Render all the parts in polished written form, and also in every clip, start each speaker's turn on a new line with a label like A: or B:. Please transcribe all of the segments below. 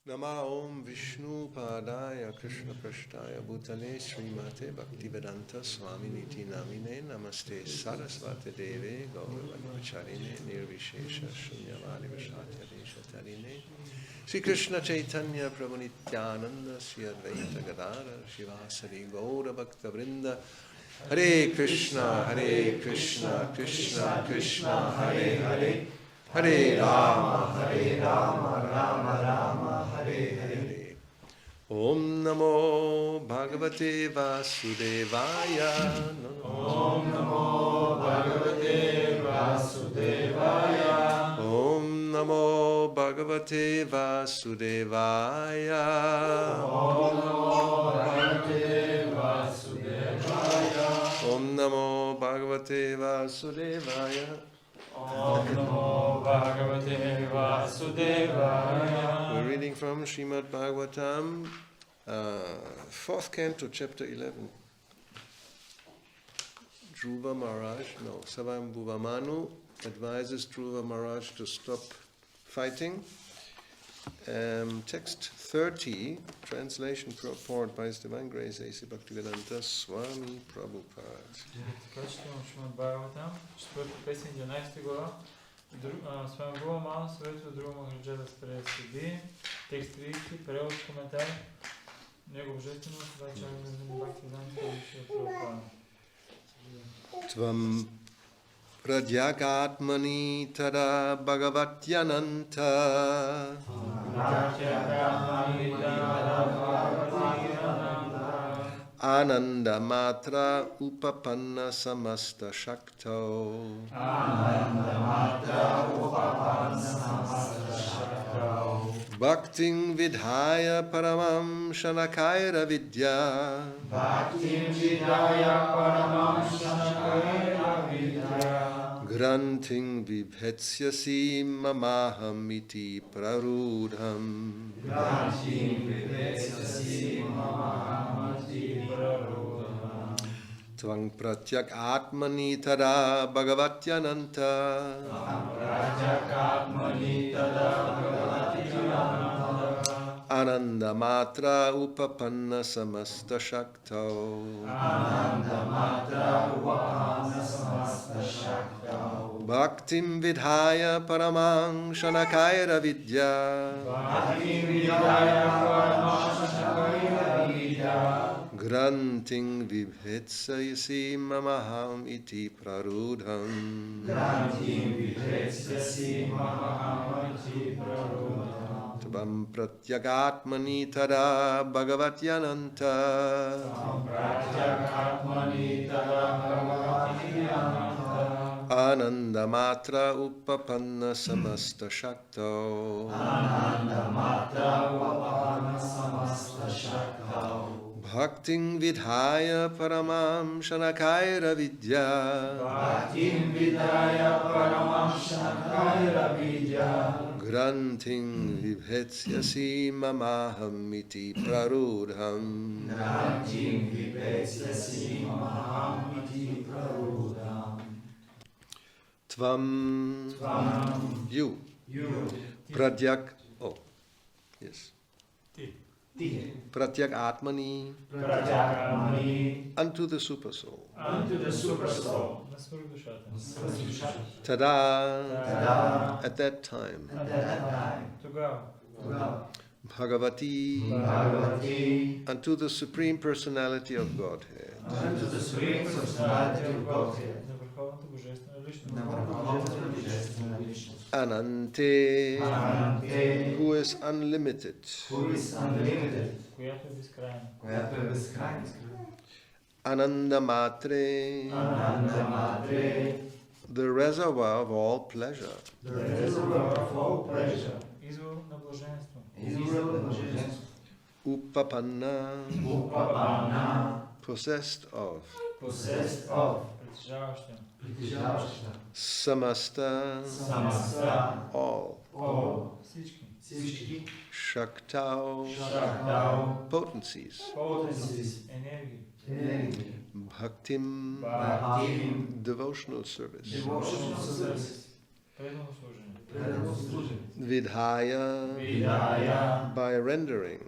A: Nama Om Vishnu Padaya Krishna Prashtaya Bhutale Srimate Bhaktivedanta Swami Niti Namine Namaste Sarasvati Deve Gauravacharine Nirvishesha Shunyavadi Vashatya Deshatarine Sri Krishna Chaitanya Prabhu Nityananda Sri Advaita Gadara Shivasari Gaura Bhakta Vrinda Hare Krishna Krishna Krishna Hare Hare Hare Rama Rama Rama Hare Hare. Om Namo Bhagavate Vasudevaya.
B: Om Namo Bhagavate Vasudevaya.
A: Om Namo Bhagavate Vasudevaya.
B: Om Namo Bhagavate Vasudevaya.
A: Om Namo Bhagavate Vasudevaya.
B: Om Namo Bhagavate Vasudevaya.
A: We're reading from Srimad Bhagavatam, 4th canto, chapter 11. Dhruva Maharaj, Savambhuva Manu advises Dhruva Maharaj to stop fighting. Text 30, translation purport by His Divine Grace A.C. Bhaktivedanta Swami Prabhupada.
B: Така четем Шримад Бхагаватам, 4 песен, 11 глава. Свамбхува Мана съветва Dhruva Махараджа да спре да седи. Текст 30, превод, коментар. Него божественост, Бачарна Бхактивиданта Вишия Прабхупада.
A: Tvam Pradyagatmani tada Bhagavatyananta Ananda Matra Upapanna Samasta Shakto Bhakting Vidhaya Paramam Shanakaira Vidya Granting Vibhetsyasi Mamaham Iti Prarudham Tvang Pratyak Atmani Tada Bhagavatyananta Ananda Matra Upapanna Samasta Shakto Bhaktim Vidhaya Paramang Shanakaira Vidya Granting Vibhetsayasi Mamaham Iti Prarudham Tvam Pratyagatmani Tada Bhagavatyananta Ananda Matra Upapanna Samasta Shakto Bhakting Vidhaya Paramam Shanakaira Vidya Granting Vibhetsyasi Mamaham Iti Prarudham Tvam You Pradyak Yes Pratyak Atmani unto the Super Soul Tada at that time Bhagavati unto the Supreme Personality of Godhead Anante who is unlimited Ananda Matre the reservoir of all pleasure Upapanna possessed of Samasta all Shaktao potencies Bhaktim devotional service
C: предано служене.
A: Vidhaya,
C: Видая,
A: by rendering,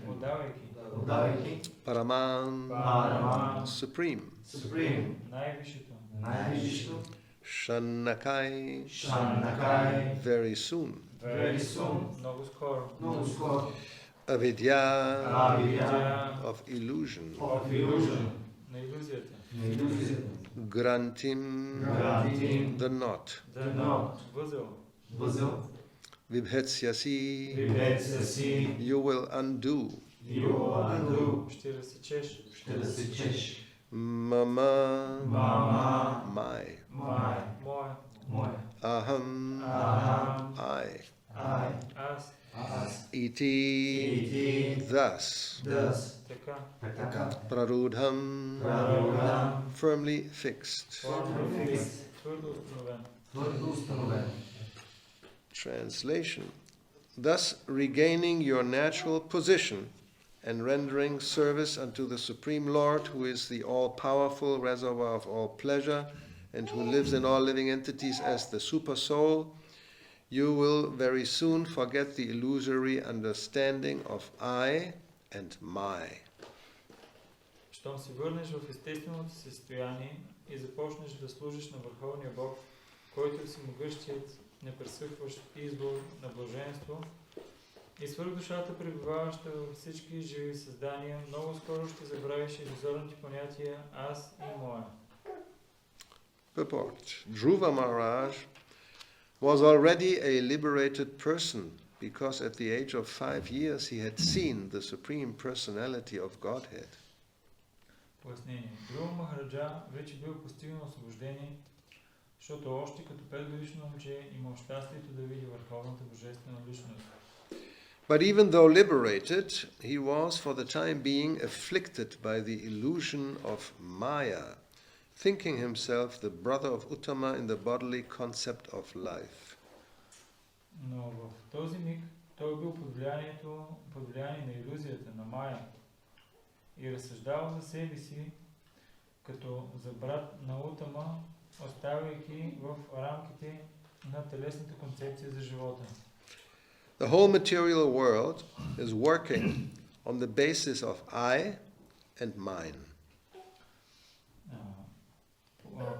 B: Отдавайки,
C: отдавайки,
A: Paraman,
C: Параман,
A: supreme,
C: Supreme,
B: най-висшето,
C: най-висшето,
A: Shanakai,
C: Шанакай,
A: very soon,
C: very soon,
B: много скоро,
C: много скоро,
A: Avidya,
C: Авидя,
A: of illusion,
C: of illusion,
B: на илюзията,
C: на иллюзията,
A: Grantim,
C: Грантим,
A: the knot,
C: the knot,
B: възел,
C: възел,
A: Vibhetsyasi,
C: Вибеция си,
A: you will undo,
C: Юанду,
B: ще разсечеш,
C: ще разсечеш,
A: Mama,
C: Мама,
A: my,
C: май,
B: моя,
C: моя,
A: Aham,
C: Ахам,
A: I,
C: ай,
B: аз,
C: аз,
A: Iti,
C: Ити,
A: thus,
C: дъс,
B: така,
C: така,
A: Prarudham,
C: Прарудам,
A: firmly fixed.
B: твърдо установен.
C: твърдо установен.
A: Translation. Thus regaining your natural position and rendering service unto the Supreme Lord, who is the all-powerful reservoir of all pleasure and who lives in all living entities as the super soul, you will very soon forget the illusory understanding of I and my.
B: Щом се върнеш в естественото си състояние и започнеш да служиш на Върховния Бог, който е всемогъщият, непресъхващ извор на блаженство, и свръхдушата, пребиваваща във всички живи създания, много скоро ще забравиш иллюзорните понятия аз и моя.
A: Purport. Dhruva Maharaj was already a liberated person because at the age of 5 years he had seen the Supreme Personality of Godhead.
B: Пояснение. Друга Махараджа вече бил постигнал освобождение, защото още като 5-годишно момче имал щастието да види върховната божествена личност.
A: But even though liberated, he was for the time being afflicted by the illusion of Maya, thinking himself the brother of Uttama in the bodily concept of life.
B: Но в този миг той бил под влияние на илюзията на Майя и разсъждавал за себе си като за брат на Утама, оставяйки в рамките на телесната концепция за живота.
A: The whole material world is working on the basis of I and mine.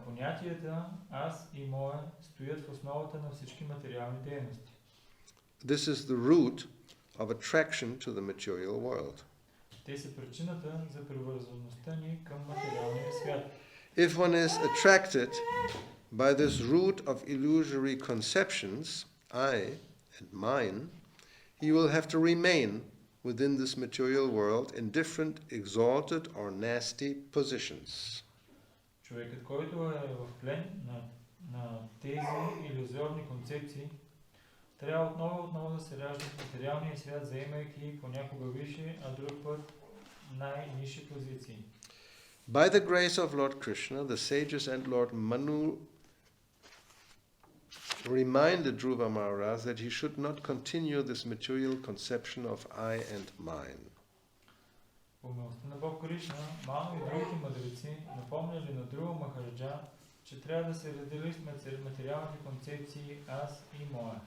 B: Понятията аз и моя стоят в основата на всички материални дейности.
A: This is the root of attraction to the material world.
B: Те са причината за привързаността ни към материалния свят.
A: If one is attracted by this root of illusory conceptions, I and mine, he will have to remain within this material world in different exalted or nasty positions.
B: Човекът, който е в плен на тези илюзорни концепции, трябва отново да се ражда в материалния свят, заемайки понякога висши, а друг път най-нисши позиции.
A: By the grace of Lord Krishna, the sages and Lord Manu reminded Dhruva Maharaj that he should not continue this material conception of I and mine.
B: По милостта на Бог Кришна, Ману и другите мъдреци напомняли на Друга Махараджа, че трябва да се раздели с материалните концепции аз и моя.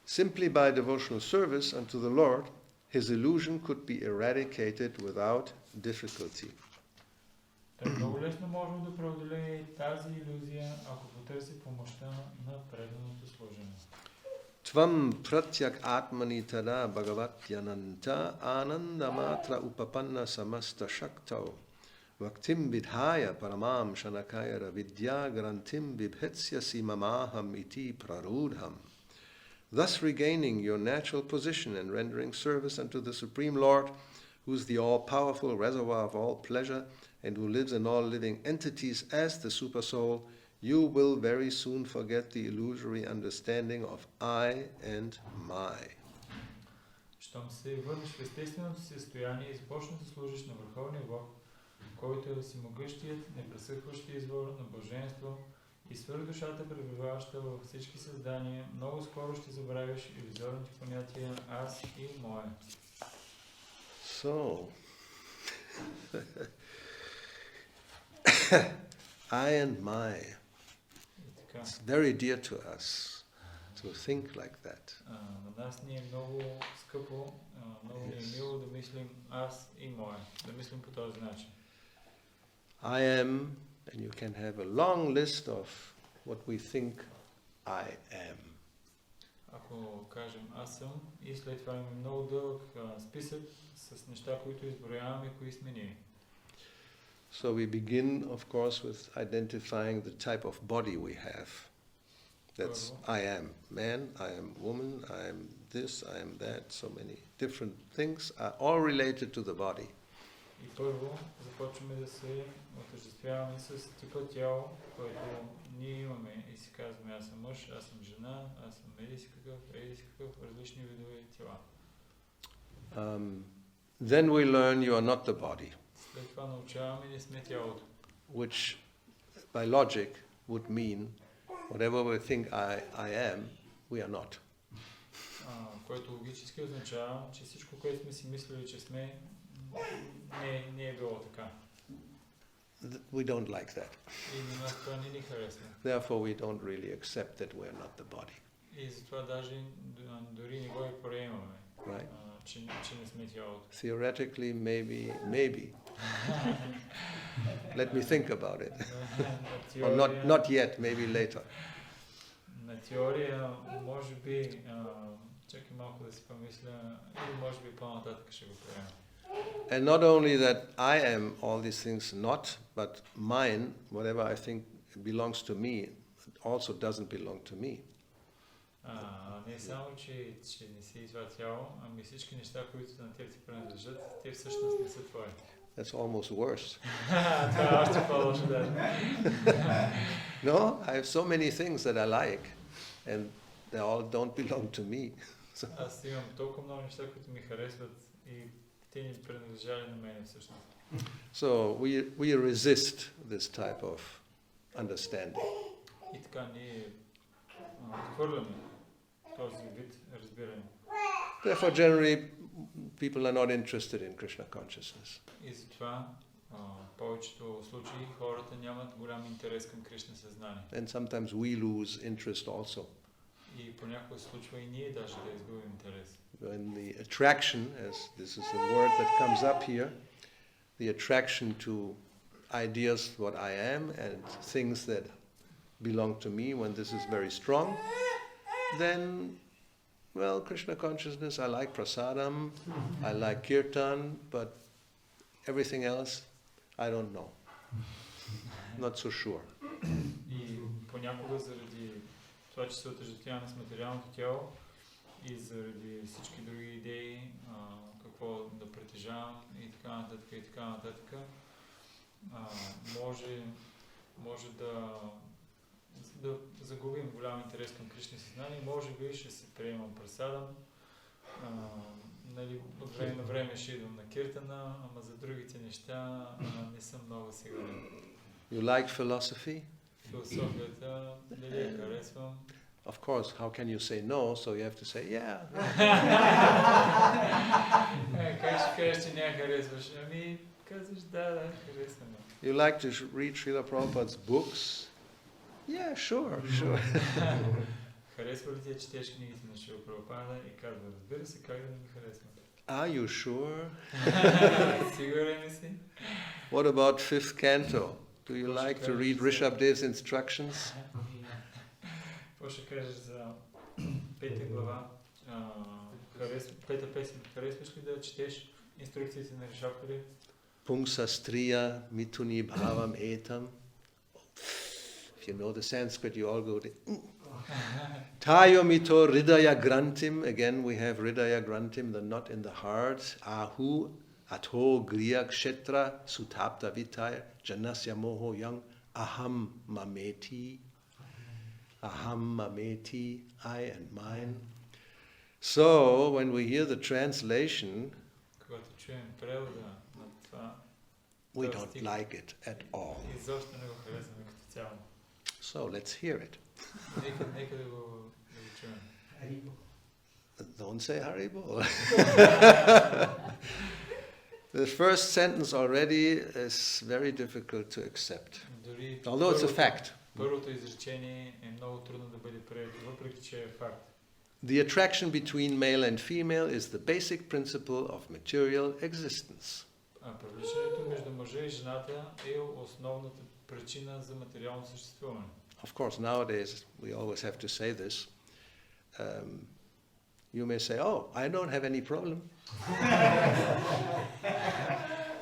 A: Simply by devotional service unto the Lord, his illusion could be eradicated without difficulty.
B: Той много лесно може да преодолее тази илюзия, ако потърси помощта на преданото служение.
A: Tvam pratyak atmani tada bhagavatyananta anandamatra upapanna samasta shaktau vaktim vidhaya paramam shanakaya vidya grantim vibhetsyasi mamaham iti prarudham. Thus regaining your natural position and rendering service unto the Supreme Lord, who is the all-powerful reservoir of all pleasure and who lives in all living entities as the Supersoul, you will very soon forget the illusory understanding of I and my.
B: Щом се върнеш в естественото си състояние и започнеш да служиш на Върховния Бог, който е всемогъщият, непресъхващ извор на блаженство и свръхдушата, пребиваваща във всички създания, много скоро ще забравиш илюзорните понятия аз и моя.
A: So, I and my.
B: Така.
A: It's very dear to us to think like that.
B: На нас ни е много скъпо, много ни е мило да мислим аз и моя, да мислим по този начин.
A: I am, and you can have a long list of what we think I am.
B: Ако кажем аз съм и след това имаме много дълъг списък с неща, които изброяваме, кои сме ние.
A: So we begin, of course, with identifying the type of body we have. That's I am man, I am woman, I am this, I am that. So many different things are all related to the body.
B: И първо започваме да се отъждествяваме с типа тяло, което ние имаме и си казваме аз съм мъж, аз съм жена, аз съм еди си какъв, различни видове тела.
A: Then we learn you are not the body,
B: След това научаваме не сме тялото,
A: which by logic would mean whatever we think I am, we are not.
B: което логически означава, че всичко, което сме си мислили, че сме, не е било така.
A: We don't like that.
B: И на нас това не ни харесва.
A: Therefore we don't really accept that we are not the body.
B: И затова даже дори не го и приемаме,
A: Right?
B: че не сме тялото.
A: Theoretically, maybe. Let me think about it. Or not yet, maybe later.
B: На теория, може би, чакай малко да си помисля, или може би по-нататък ще го приема.
A: And not only that I am all these things not, but mine, whatever I think belongs to me, also doesn't belong to me.
B: Не само, че не си това тяло, ами всички неща, които на теб ти принадлежат, те всъщност не са твои.
A: That's almost worse.
B: Това е още по-лошо даже.
A: No, I have so many things that I like, and they all don't belong to me.
B: Аз имам толкова много неща, които ми харесват и те ни принадлежали на мен всъщност.
A: So we resist this type of understanding.
B: И така ние отхвърляме този вид разбиране.
A: Therefore, generally, people are not interested in Krishna consciousness.
B: И затова в повечето случаи хората нямат голям интерес към Кришна съзнание.
A: And sometimes we lose interest also.
B: И понякога се случва и ние даже да изгубим интерес.
A: When the attraction, as this is a word that comes up here, the attraction to ideas what I am and things that belong to me, when this is very strong, then, well, Krishna consciousness, I like prasadam, I like kirtan, but everything else, I don't know. Not so sure.
B: И понякога заради това, че се отъждествяваме с материалното тяло и заради всички други идеи, какво да притежавам и така нататък, може да загубим голям интерес към Кришна съзнание. Може би ще се приемам прасадам, нали, от време на време ще идвам на киртана, ама за другите неща не съм много сигурен.
A: You like philosophy?
B: Философията, дали я харесвам?
A: Of course, how can you say no? So you have to say, yeah.
B: Как ще кажеш, че не я харесваш? Ами, казваш, да, харесвам.
A: You like to read Srila Prabhupada's books? Yeah, sure.
B: Харесва ли ти четеш книгите на Шрила Прабхупада и казва, разбира се, как да не ми харесва?
A: Are you sure?
B: Сигурен ли си?
A: What about fifth canto? Do you like to read Rishabhadev's instructions?
B: Какво ще кажеш за пета глава? Пета песен. Харесваш ли да четеш инструкциите на Ришабхадев?
A: Pungsa striya mituni bhavam etam. If you know the Sanskrit, you all go to Tayo mito hridaya grantim. Again, we have hridaya grantim, the knot in the heart. Ahu atho griya kshetra sutapta vitaya janasya moho yang aham mameti. Aham mameti, I and mine. So, when we hear the translation,
B: Когато чуем превода на това,
A: we don't like it at all.
B: изобщо не го харесваме като цяло.
A: So, let's hear it.
B: Нека да го чуем.
A: Don't say Haribol. The first sentence already is very difficult to accept. Although it's a fact.
B: Първото изречение е много трудно да бъде прието, въпреки че е факт.
A: The attraction between male and female is the basic principle of material existence.
B: Привличането между мъжа и жената е основната причина за материално съществуване.
A: Of course, nowadays we always have to say this. You may say, "Oh, I don't have any problem."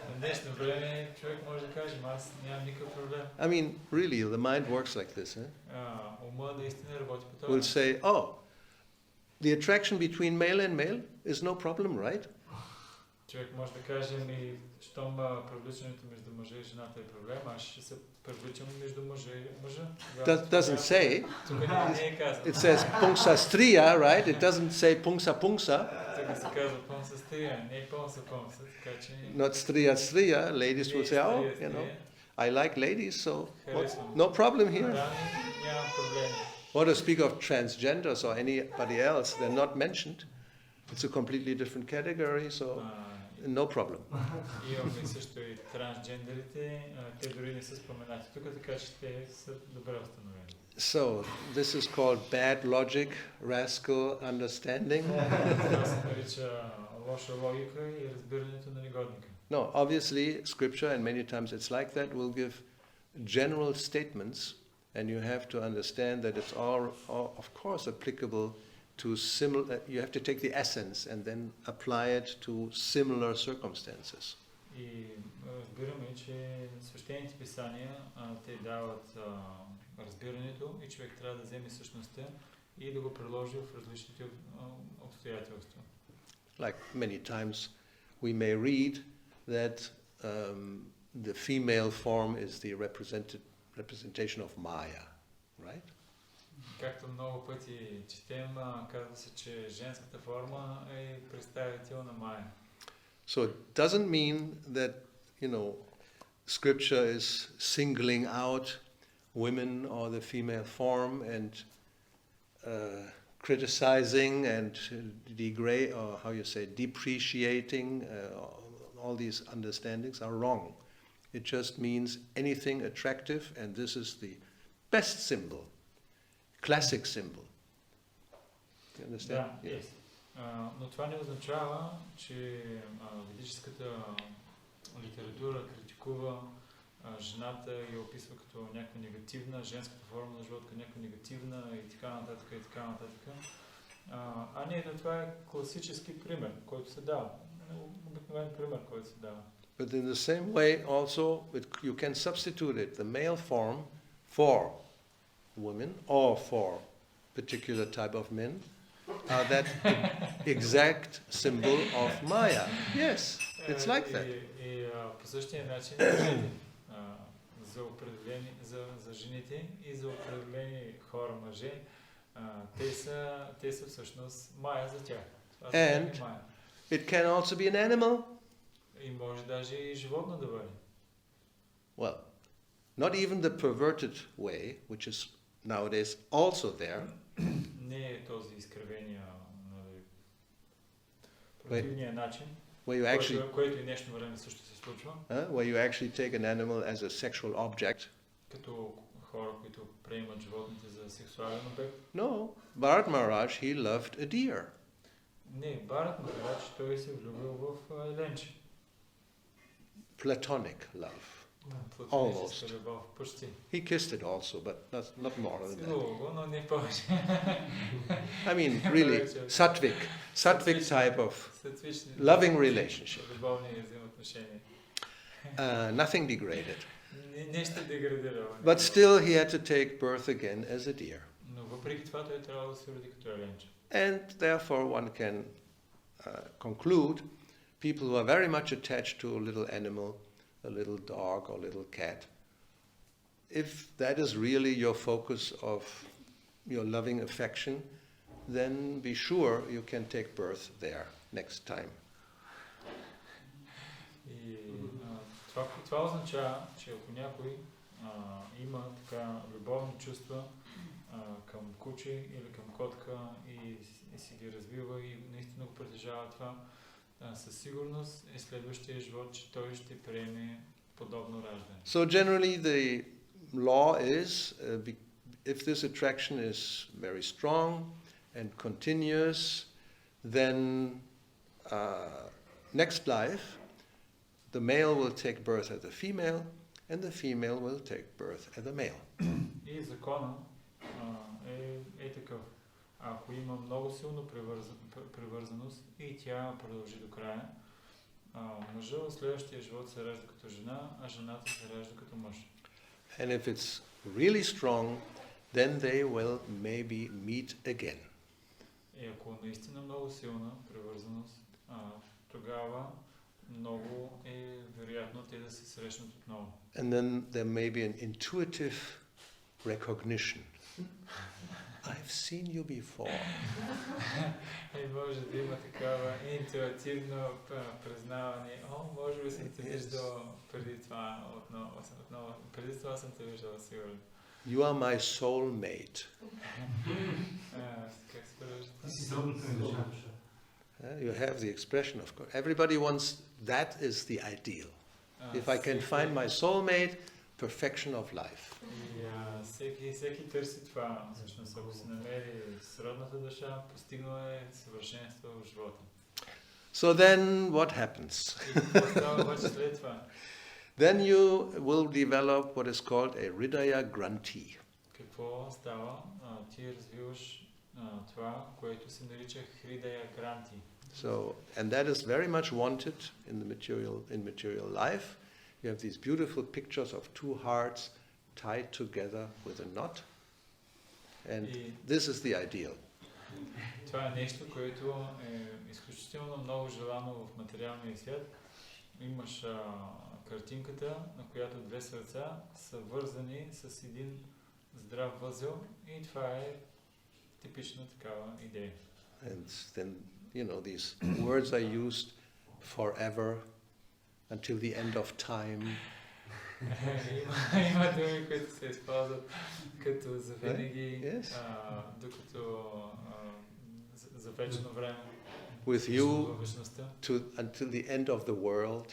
B: В днешно време човек може да каже, аз нямам никакъв проблем.
A: I mean, really, the mind works like this.
B: Ума наистина работи по
A: We'll
B: това.
A: say, "Oh, the attraction between male and male is no problem, right?"
B: Човек може да каже, щом привличането между мъжа и жената е проблем, аз ще се привличам между мъжа и мъжа.
A: Doesn't say.
B: Тук не е казано.
A: It says pungsa striya, right? It doesn't say pungsa pungsa.
B: Тук се казва пълнса стрия, не е пълнса, така че...
A: Not striya striya. Ladies will say, "Oh, you know, I like ladies, so no problem here."
B: Нямам проблеми.
A: Or to speak of transgenders or anybody else, they're not mentioned. It's a completely different category, so no problem.
B: Имаме също и трансджендерите, те дори не са споменати тук, така че те са добре установени.
A: So, this is called bad logic, rascal understanding.
B: Това се нарича лоша логика и разбирането на негодника.
A: No, obviously, scripture, and many times it's like that, will give general statements, and you have to understand that it's all of course, applicable to similar. You have to take the essence and then apply it to similar circumstances.
B: И разбираме, че свещените писания те дават разбирането и човек трябва да вземе същността и да го приложи в различните обстоятелства.
A: Like many times we may read that the female form is the representation of Maya, right?
B: Както много пъти четем, казва се, че женската форма е представител на Майя.
A: So it doesn't mean that, scripture is singling out women or the female form and criticizing and degrade, or depreciating. All these understandings are wrong. It just means anything attractive, and this is the best symbol, classic symbol. You understand?
B: Да, yes. Но това не означава, че ведическата литература критикува жената и описва като някаква негативна, женската форма на живот като някаква негативна и така нататък и така нататък. Не, това е класически пример, който се дава. Обикновен пример, който се дава.
A: But in the same way also, you can substitute it, the male form, for women or for particular type of men, are that exact symbol of Maya. Yes, it's like that.
B: И по същия начин за жените и за определени хора, мъже, те са всъщност Майя за тях.
A: And it can also be an animal.
B: И може даже и животно да бъде.
A: Well, not even the perverted way, which is nowadays also there.
B: Не е този изкривения, противния начин, което и днешно време също се случва.
A: Where you actually take an animal as a sexual object.
B: Като хора, които приемат животните за сексуален обект.
A: No, Bharat Maharaj, he loved a deer.
B: Не, Бхарат Махарадж, той се влюбил в еленче.
A: Platonic love. Almost.
B: Почти.
A: He kissed it also, but not more than that.
B: Но не повече.
A: I mean, really, sattvic type of loving relationship. Nothing degraded. But still he had to take birth again as a deer. And therefore one can conclude people who are very much attached to a little animal, a little dog or little cat, if that is really your focus of your loving affection, then be sure you can take birth there next time.
B: Това означава, че ако някой има така любовни чувства към куче или към котка и си ги развива и наистина го притежава това, със сигурност е следващия живот, че той ще приеме подобно раждане.
A: So generally the law is, if this attraction is very strong and continuous, then next life, the male will take birth as a female, and the female will take birth as a male.
B: И закона е такъв. Ако има много силно привързаност и тя продължи до края, мъжа в следващия живот се ражда като жена, а жената се ражда като мъж.
A: And if it's really strong, then they will maybe meet again.
B: И ако наистина много силна привързаност, тогава много е вероятно те да се срещнат отново.
A: And then there may be an intuitive recognition. I've seen you before.
B: И може да има такава интуитивно признаване. Може би съм те виждал преди това отново. Преди това съм те виждал сигурно.
A: You are my soulmate.
B: Как се превежда?
C: Ти си сродната ми душа.
A: You have the expression, of course. Everybody wants, that is the ideal. If I can find my soulmate, perfection of life.
B: Всеки търси това. Всъщност, ако се намери сродната душа, постигнал е съвършенство в живота.
A: So then what happens?
B: И какво става обаче след това?
A: Then you will develop what is called a Hridaya Granthi.
B: Какво става? Ти развиваш това, което се нарича Hridaya Granthi.
A: So, and that is very much wanted in material life. You have these beautiful pictures of two hearts tied together with a knot. And this is the ideal.
B: Това е нещо, което е изключително много желано в материалния свят. Имаш картинката, на която две сърца са вързани с един здрав възел и това е типична такава идея.
A: And then, you know, these words are used forever, until the end of time.
B: Има думи, които се използват като за винаги, докато за вечно време.
A: With you until the end of the world.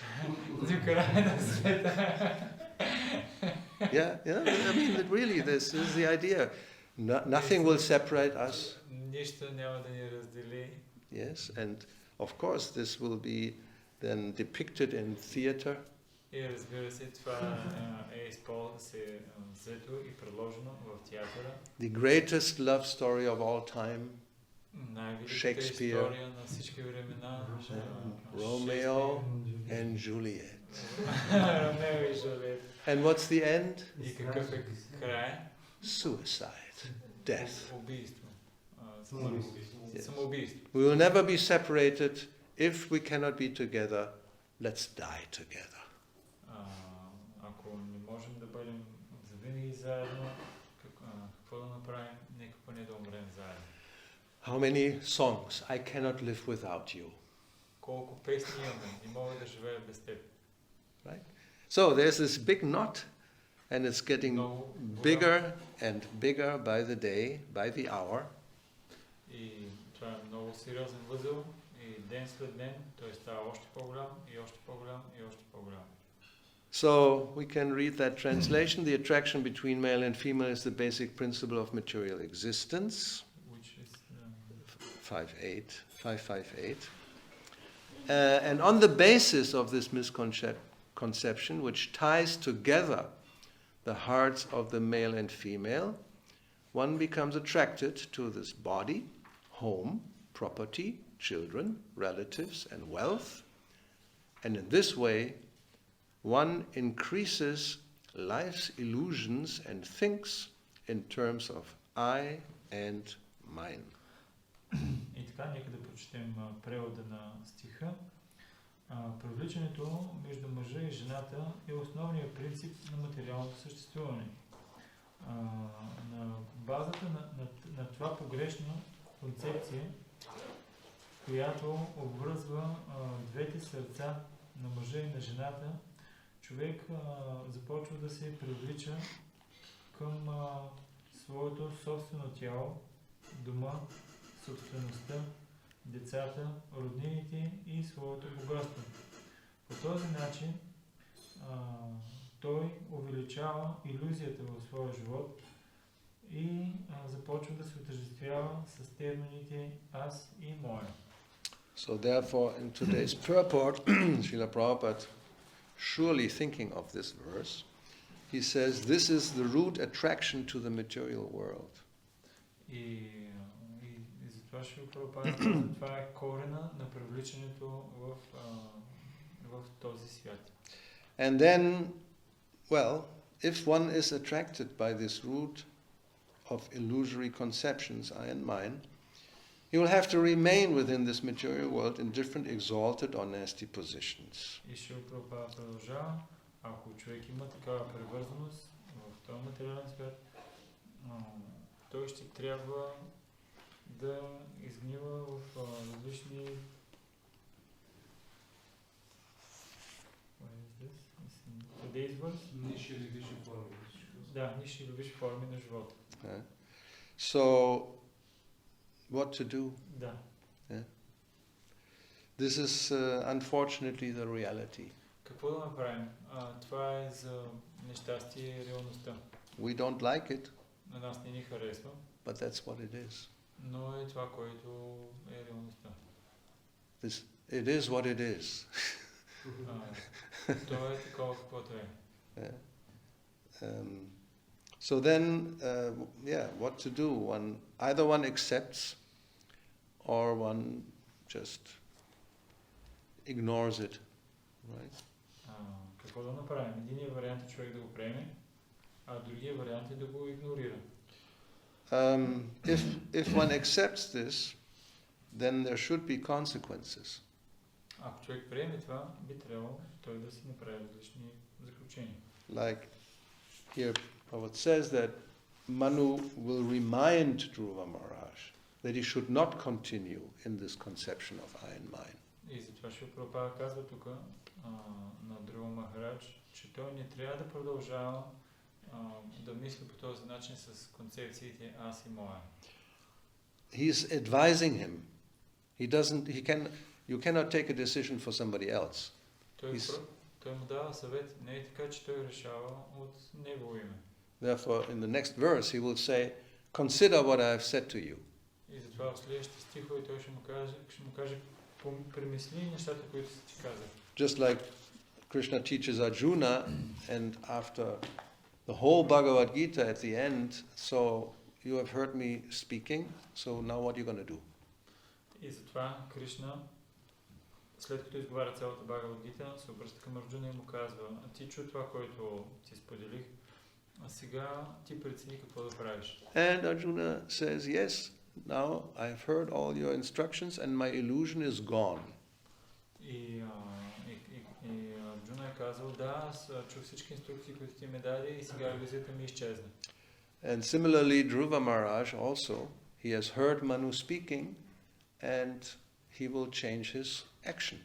A: Yeah, I mean, that really, this is the idea. Nothing will separate us.
B: Нищо няма да ни раздели.
A: Yes, and of course this will be then depicted in theater.
B: И разбира се, това е взето и предложено в театъра.
A: The greatest love story of all time.
B: Най-великата история на всички времена.
A: Romeo and Juliet.
B: Ромео и Жулиет.
A: And what's the end?
B: И какъв е край?
A: Suicide, death.
B: Убийство. Самоубийство.
A: We will never be separated. If we cannot be together, let's die together.
B: Ако не можем да бъдем завинаги заедно, какво да направим? Нека поне да умрем заедно.
A: How many songs? I cannot live without you.
B: Колко песни имаме? Не мога да живея без теб.
A: Right? So there's this big knot, and it's getting bigger and bigger by the day, by the hour.
B: И това е много сериозен възел. И ден след ден той става още по-голям и още по-голям и още по-голям.
A: So we can read that translation. The attraction between male and female is the basic principle of material existence.
B: Which is
A: 558. And on the basis of this misconception, which ties together the hearts of the male and female, one becomes attracted to this body, home, property, children, relatives, and wealth. And in this way, one increases life's illusions and thinks in terms of I and mine.
B: И така, нека да прочетем превода на стиха. Привличането между мъжа и жената е основният принцип на материалното съществуване. На базата на това погрешна концепция, която обвързва двете сърца на мъжа и на жената, човек започва да се привлича към своето собствено тяло, дома, собствеността, децата, роднините и своето богатство. По този начин той увеличава иллюзията в своя живот и започва да се отъждествява с термините аз и моя.
A: So therefore, in today's purport, Srila Prabhupada, surely thinking of this verse, he says, this is the root attraction to the material world.
B: И затова ще Прабхупада, това е корена на привличането в този свят.
A: And then, well, if one is attracted by this root of illusory conceptions, I and mine, he will have to remain within this material world in different exalted or nasty positions.
B: И ще Прабхупада продължава, ако човек има такава привързаност в този материален свят, той ще трябва да изгнива в различни...
C: Ниши или висши форми.
B: Да, ниши или висши форми на живота.
A: So, what to do?
B: Да.
A: This is unfortunately the reality.
B: Какво да направим? Това е за нещастие и реалността.
A: We don't like it,
B: На нас не ни харесва,
A: but that's what it is.
B: но е това, което е реалността.
A: It is what it is.
B: То е такова, каквото е.
A: So then, what to do? Either one accepts, or one just ignores it, right?
B: Какво да направим? Единият вариант е човек да го приеме, а другия вариант е да го игнорира.
A: If one accepts this, then there should be consequences.
B: Ако човек приеме това, би трябвало той да си направи различни заключения.
A: Like here, Prabhupada says that Manu will remind Dhruva Maharaj that he should not continue in this conception of I and mine.
B: И затова ще Прабхупада казва тук на Dhruva Maharaj, че той не трябва да продължава да мисли по този начин с концепциите аз и моя.
A: He's advising him. You cannot take a decision for somebody else.
B: Той му дава съвет, не е така, че той решава от негово име.
A: Therefore, in the next verse, he will say, consider what I have said to you.
B: И затова в следващите стихове той ще му каже, премисли нещата, които си ти казах.
A: Just like Krishna teaches Arjuna, and after the whole Bhagavad Gita at the end, so you have heard me speaking, so now what are you going to do?
B: И затова Кришна, след като изговаря цялата Бхагавад Гита, се обръща към Арджуна и му казва, ти чу това, което ти споделих, а сега ти прецени какво да правиш.
A: And Arjuna says, yes, now I have heard all your instructions and my illusion is gone.
B: И Арджуна е казал, да, аз чух всички инструкции, които ти ме даде и сега иллюзията ми изчезна.
A: And similarly, Dhruva Maharaj also, he has heard Manu speaking and he will change his action.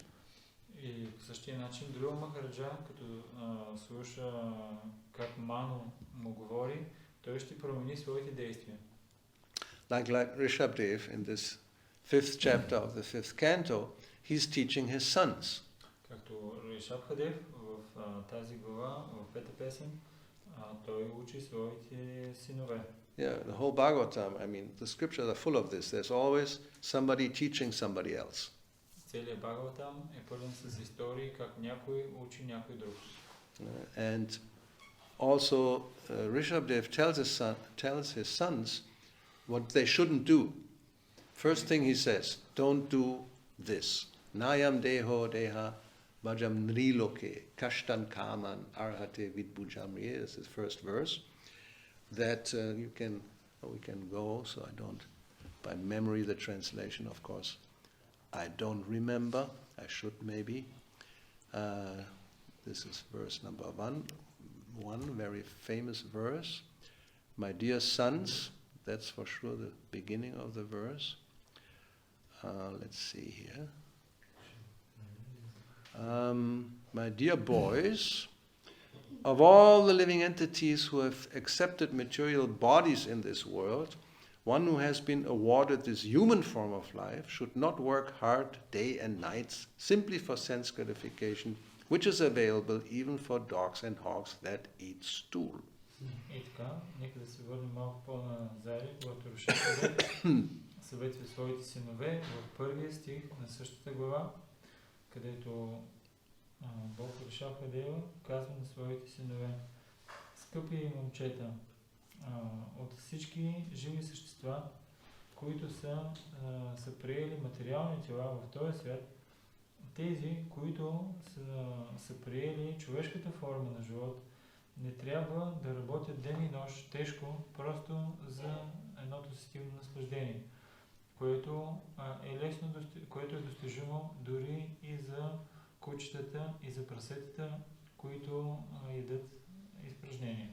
B: И по същия начин Dhruva Махараджа, като слуша как Ману му говори, той ще промени своите действия.
A: Like Rishabdev in this 5th chapter of the 5th canto, he's teaching his sons.
B: Както Ришабхадев в тази глава, в пета песен, той учи своите синове.
A: Yeah, the whole Bhagavatam, I mean, the scriptures are full of this. There's always somebody teaching somebody else.
B: Целият Бхагаватам е пълен с истории, как някой учи някой друг.
A: And also, Rishabdev tells his sons what they shouldn't do. First thing he says, don't do this. Nayam deho deha bhajam nriloke kashtan kaman arhate vidbujamri. This is the first verse. That we can go, so I don't, by memory the translation, of course, I don't remember. I should maybe. This is verse number one very famous verse. My dear sons, that's for sure the beginning of the verse. Let's see here. My dear boys, of all the living entities who have accepted material bodies in this world, one who has been awarded this human form of life should not work hard day and nights simply for sense gratification, which is available even for dogs and hogs that eat stool.
B: И така, нека да се върнем малко по-назади, когато Рушакадев съветва своите синове в първия стих на същата глава, където Бог Рушакадева казва на своите синове: скъпи момчета, от всички живи същества, които са приели материални тела в този свят, тези, които са приели човешката форма на живот, не трябва да работят ден и нощ тежко, просто за едното сетивно наслаждение, което което е достижимо дори и за кучетата и за прасетата, които ядат изпражнения.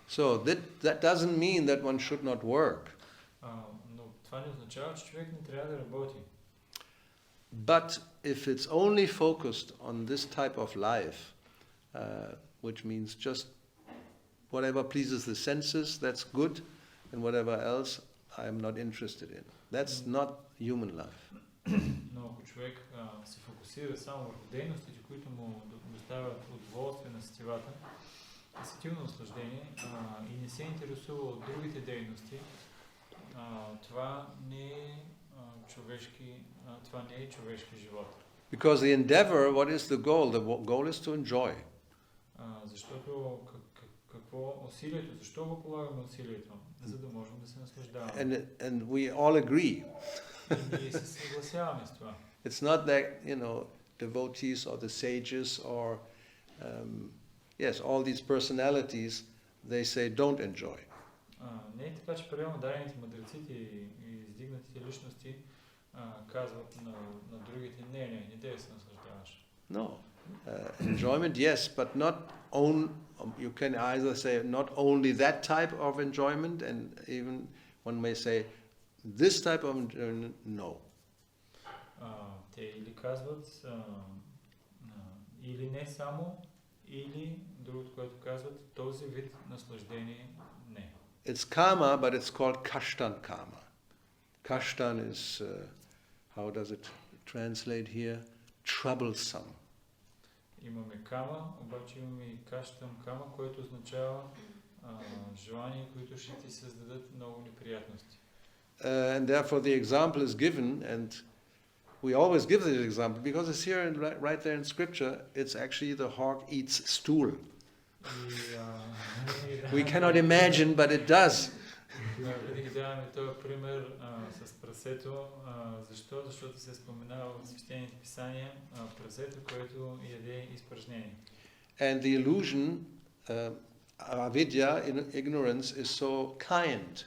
A: So that doesn't mean that one should not work.
B: Но това не означава, че човек не трябва да работи.
A: But if it's only focused on this type of life, which means just whatever pleases the senses, that's good, and whatever else I'm not interested in. That's not human life.
B: Но ако човек се фокусира само върху дейностите, които му доставят удоволствие на сетивата, сетивно наслаждение, и не се интересува от другите дейности, това не е човешки живот.
A: Because the endeavor, what is the goal? The goal is to enjoy.
B: Защото какво усилието? Защо го полагаме усилието? За да можем да се наслаждаваме.
A: And we all agree.
B: И ние се съгласяваме с това.
A: It's not that, devotees or the sages or all these personalities, they say don't enjoy.
B: Не е така, че правилно дадените мъдреците и издигнатите личности казват на другите: не да се наслаждаваш.
A: No. Enjoyment, yes, but not you can either say not only that type of enjoyment, and even one may say this type of enjoyment, no.
B: Те или казват или не само, или другото, което казват, този вид наслаждение не.
A: It's karma, but it's called kashtan karma. Kashtan is, how does it translate here? Troublesome.
B: Имаме кама, обаче имаме и каштам кама, което означава желания, които ще ти създадат много неприятности.
A: And therefore the example is given, and we always give this example because it's here right there in scripture. It's actually the hog eats stool. We cannot imagine, but it does.
B: Винаги даваме този пример с прасето. Защо? Защото се споменава в свещените писания прасето, което яде изпражнение.
A: And the illusion, avidya, ignorance, is so kind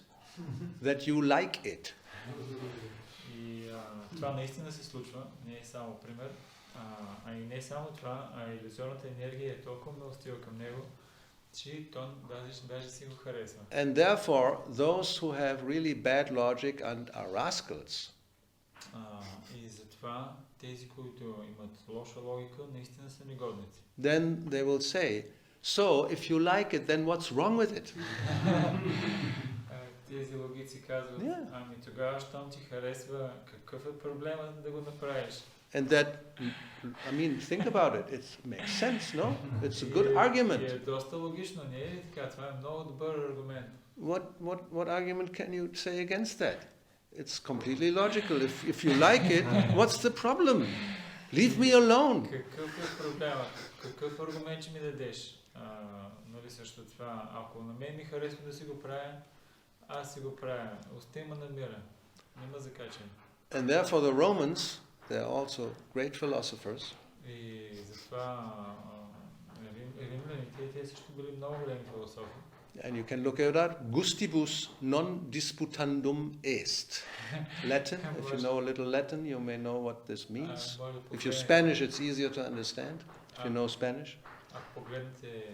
A: that you like it.
B: И това наистина се случва, не е само пример, и не само това, илюзорната енергия е толкова милостива към него, че той даже си го харесва.
A: And therefore, those who have really bad logic and are rascals.
B: И затова тези, които имат лоша логика, наистина са негодници.
A: Then they will say, so if you like it, then what's wrong with it?
B: Тези логици казват: ами тогава, щом ти харесва, какъв е проблемът да го направиш?
A: And that, think about it. It makes sense, no? It's a good argument.
B: Е доста логично, не е така? Това е много добър аргумент.
A: What argument can you say against that? It's completely logical. If you like it, what's the problem? Leave me alone.
B: Какъв е проблемът? Какъв аргумент ще ми дадеш? Нали също това, ако на мен ми харесва да си го правя, аз си го правя. Остави ме на мира. Не ме закачам.
A: And therefore the Romans, they're also great philosophers.
B: И затова римляните, те също били много големи философи.
A: And you can look at that. Gustibus non disputandum est. Latin, if you know a little Latin, you may know what this means. If you're Spanish, it's easier to understand. If you know Spanish.
B: Ако погледнете,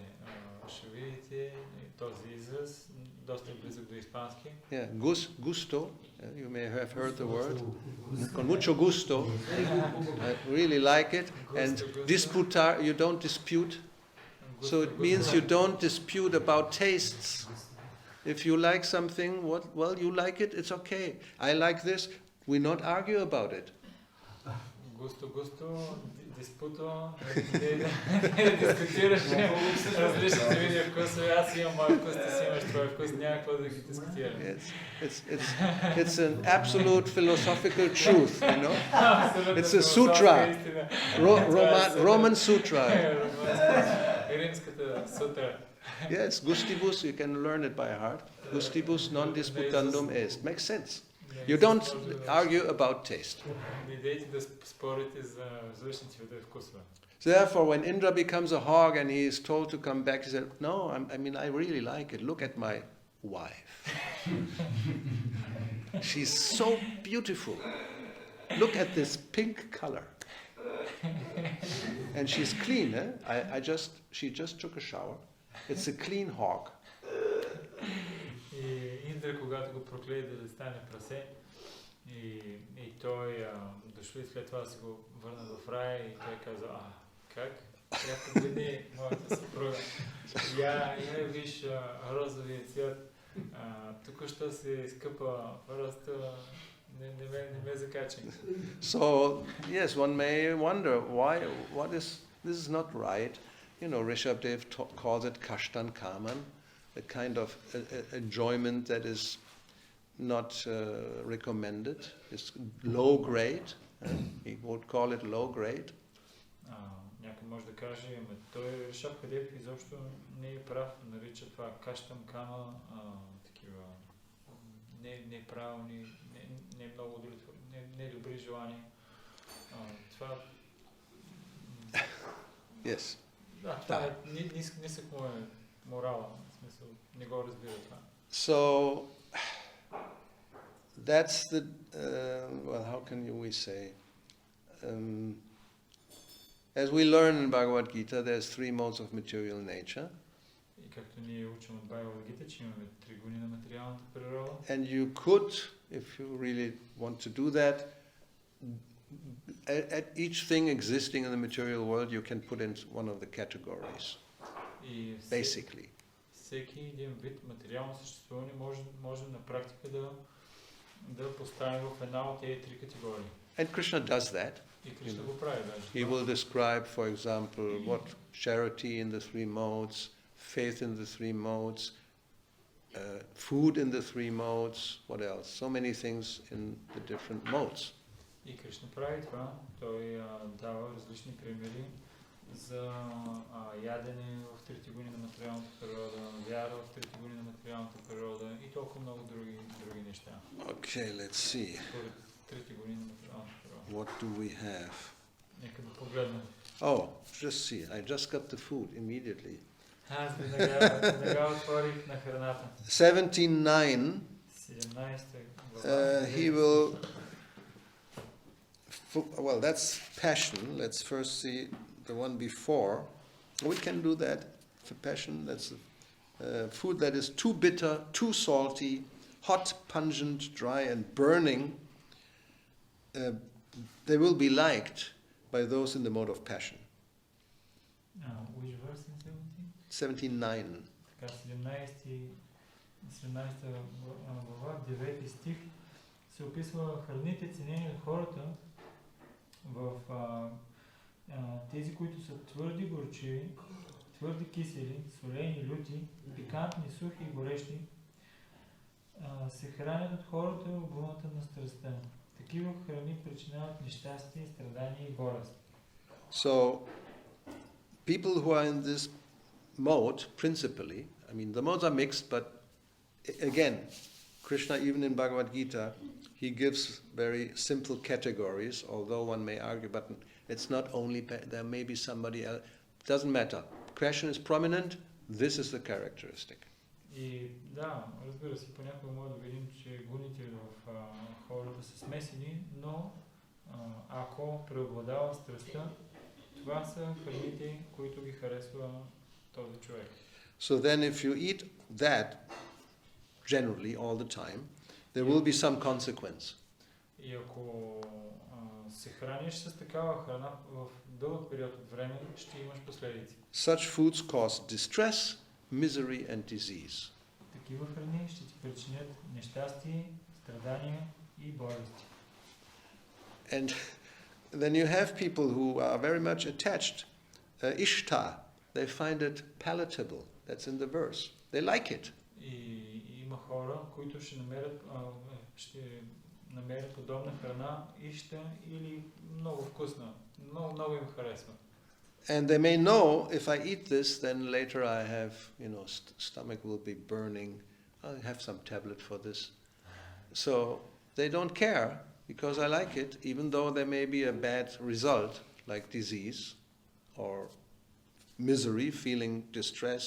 B: ще видите този израз, доста близък до испански.
A: Yeah, gusto. You may have heard the word. Con mucho gusto. I really like it. And disputar, you don't dispute. So it means you don't dispute about tastes. If you like something, you like it, it's okay. I like this, we not argue about it.
B: густо, диспуто, не дискутираш различните види вкусове. Аз имам мой вкус, ти си имаш твой вкус, няма какво да ги дискутираме.
A: It's an absolute philosophical truth, you know. It's a sutra, Roman sutra.
B: Римската сутра.
A: Yes, gustibus, you can learn it by heart. Gustibus non disputandum est. Makes sense. You don't argue about taste.
B: Не идейте да спорите за различните видове вкусове.
A: So therefore, when Indra becomes a hog and he is told to come back, he said, "No, I really like it. Look at my wife. She's so beautiful. Look at this pink color. And she's clean, eh? She just took a shower. It's a clean hog."
B: И Индра, когато го проклеи да стане прасе, и той дошли след това да си го върна в рая и той каза, как? Я погледни моята съпруга. Я виж розовия цвят. Току-що се изкъпа, просто не ме закачи.
A: So, yes, one may wonder, this is not right. You know, Rishabdev calls it kashtan kaman, a kind of enjoyment that is not recommended. It's low grade. He would call it low grade.
B: Някой може да каже, той Ришабдев изобщо не е прав, нарича това каштан кама, такива неправилни, не много удовлетворени, не добри желания. Това...
A: Yes.
B: Да, това е нисък му е морала, в смисъл, не го разбира това.
A: So, that's the, well, how can we say? As we learn in Bhagavad Gita, there's three modes of material nature.
B: И както ние учим от Bhagavad Gita, че имаме три гуни на материалната природа.
A: And you could, if you really want to do that, at each thing existing in the material world, you can put in one of the categories.
B: И
A: basically.
B: Всеки един вид материално съществуване може на практика да поставим в една от тези три категории.
A: And Krishna does that.
B: И Кришна го прави даже.
A: He will describe, for example, what charity in the three modes, faith in the three modes, food in the three modes, what else? So many things in the different modes.
B: И Кришна прави това. Той дава различни примери за ядене в трите гуни на материалната природа, вяра в трите гуни на материалната природа и толкова много други неща.
A: Okay, let's see.
B: Според трите гуни на материалната природа.
A: What do we have?
B: Нека да погледнем.
A: Oh, just see. I just got the food immediately.
B: Аз веднага отворих на храната.
A: 17:9.
B: 17
A: He will. Well, that's passion. Let's first see the one before. We can do that for passion. That's food that is too bitter, too salty, hot, pungent, dry, and burning. They will be liked by those in the mode of passion.
B: Which verse in
A: 17? 17:9.
B: Така, 17 глава, 9 стих се описва храните, ценени от хората в тези, които са твърди горчиви, твърди кисели, солени, люти, пикантни, сухи и горещи, се хранят от хората в гумата на страстта. Такива храни причиняват нещастие, страдания и болест.
A: So, people who are in this mode, principally, I mean, the modes are mixed, but again, Krishna, even in Bhagavad Gita, he gives very simple categories, although one may argue, but it's not only, there may be somebody else, doesn't matter. Passion is prominent, this is the characteristic.
B: И да, разбира се, понякога може да видим, че гуните в хората са смесени, но ако преобладава страстта, това са храните, които ги харесва този човек.
A: So then if you eat that, generally, all the time, there will be some consequence.
B: И ако се храниш с такава храна в дълъг период от време, ще имаш последици.
A: Such foods cause distress, misery and disease.
B: Такива храни ще ти причинят нещастие, страдания и болести.
A: And then you have people who are very much attached. Ishta, they find it palatable. That's in the verse. They like it.
B: И има хора, които ще намерят подобна храна, ища или много вкусна. Много им харесва.
A: And they may know, if I eat this, then later I have, stomach will be burning. I'll have some tablet for this. So they don't care because I like it, even though there may be a bad result, like disease or misery, feeling distress,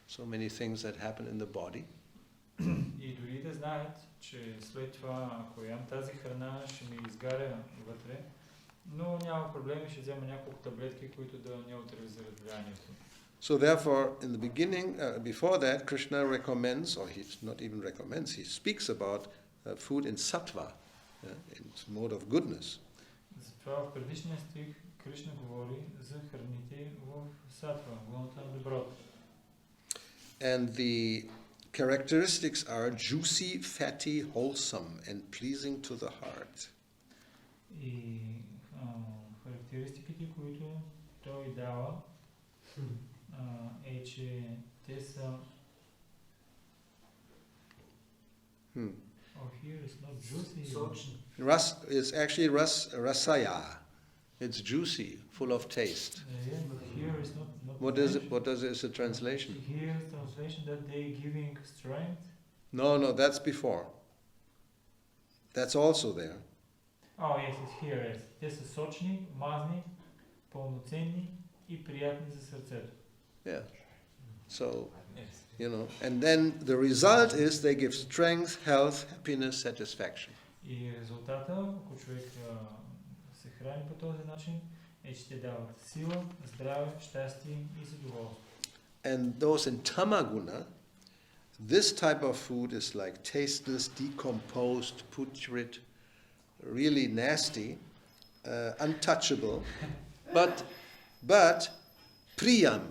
A: so many things that happen in the body.
B: И дори да знаят, че след това, ако ям тази храна, ще ми изгаря вътре, но няма проблеми, ще взема няколко таблетки, които да неутрализират влиянието.
A: So therefore, in the beginning, before that, Krishna recommends, or he not even recommends, he speaks about food in sattva, in its mode of goodness.
B: Затова в предишния стих Кришна говори за храните в сатва, гуната на доброто.
A: And the characteristics are juicy, fatty, wholesome, and pleasing to the heart.
B: И характеристиките, които той дава, е, че те са... Oh, here is not juicy.
A: Ras is actually rasaya. It's juicy, full of taste.
B: Yeah, but here is not
A: What is it? What is the translation?
B: Here is translation that they giving strength.
A: No, that's before. That's also there.
B: Oh, yes, it's here. Yes. Те са сочни, мазни, пълноценни и приятни за сърцето.
A: Yeah. So,
B: Yes.
A: and then the result is they give strength, health, happiness, satisfaction.
B: И резултата, ако човек се храни по този начин, е, че те дават сила, здраве, щастие и задоволство.
A: And those in tamaguna, this type of food is like tasteless, decomposed, putrid, really nasty, untouchable, but priyam,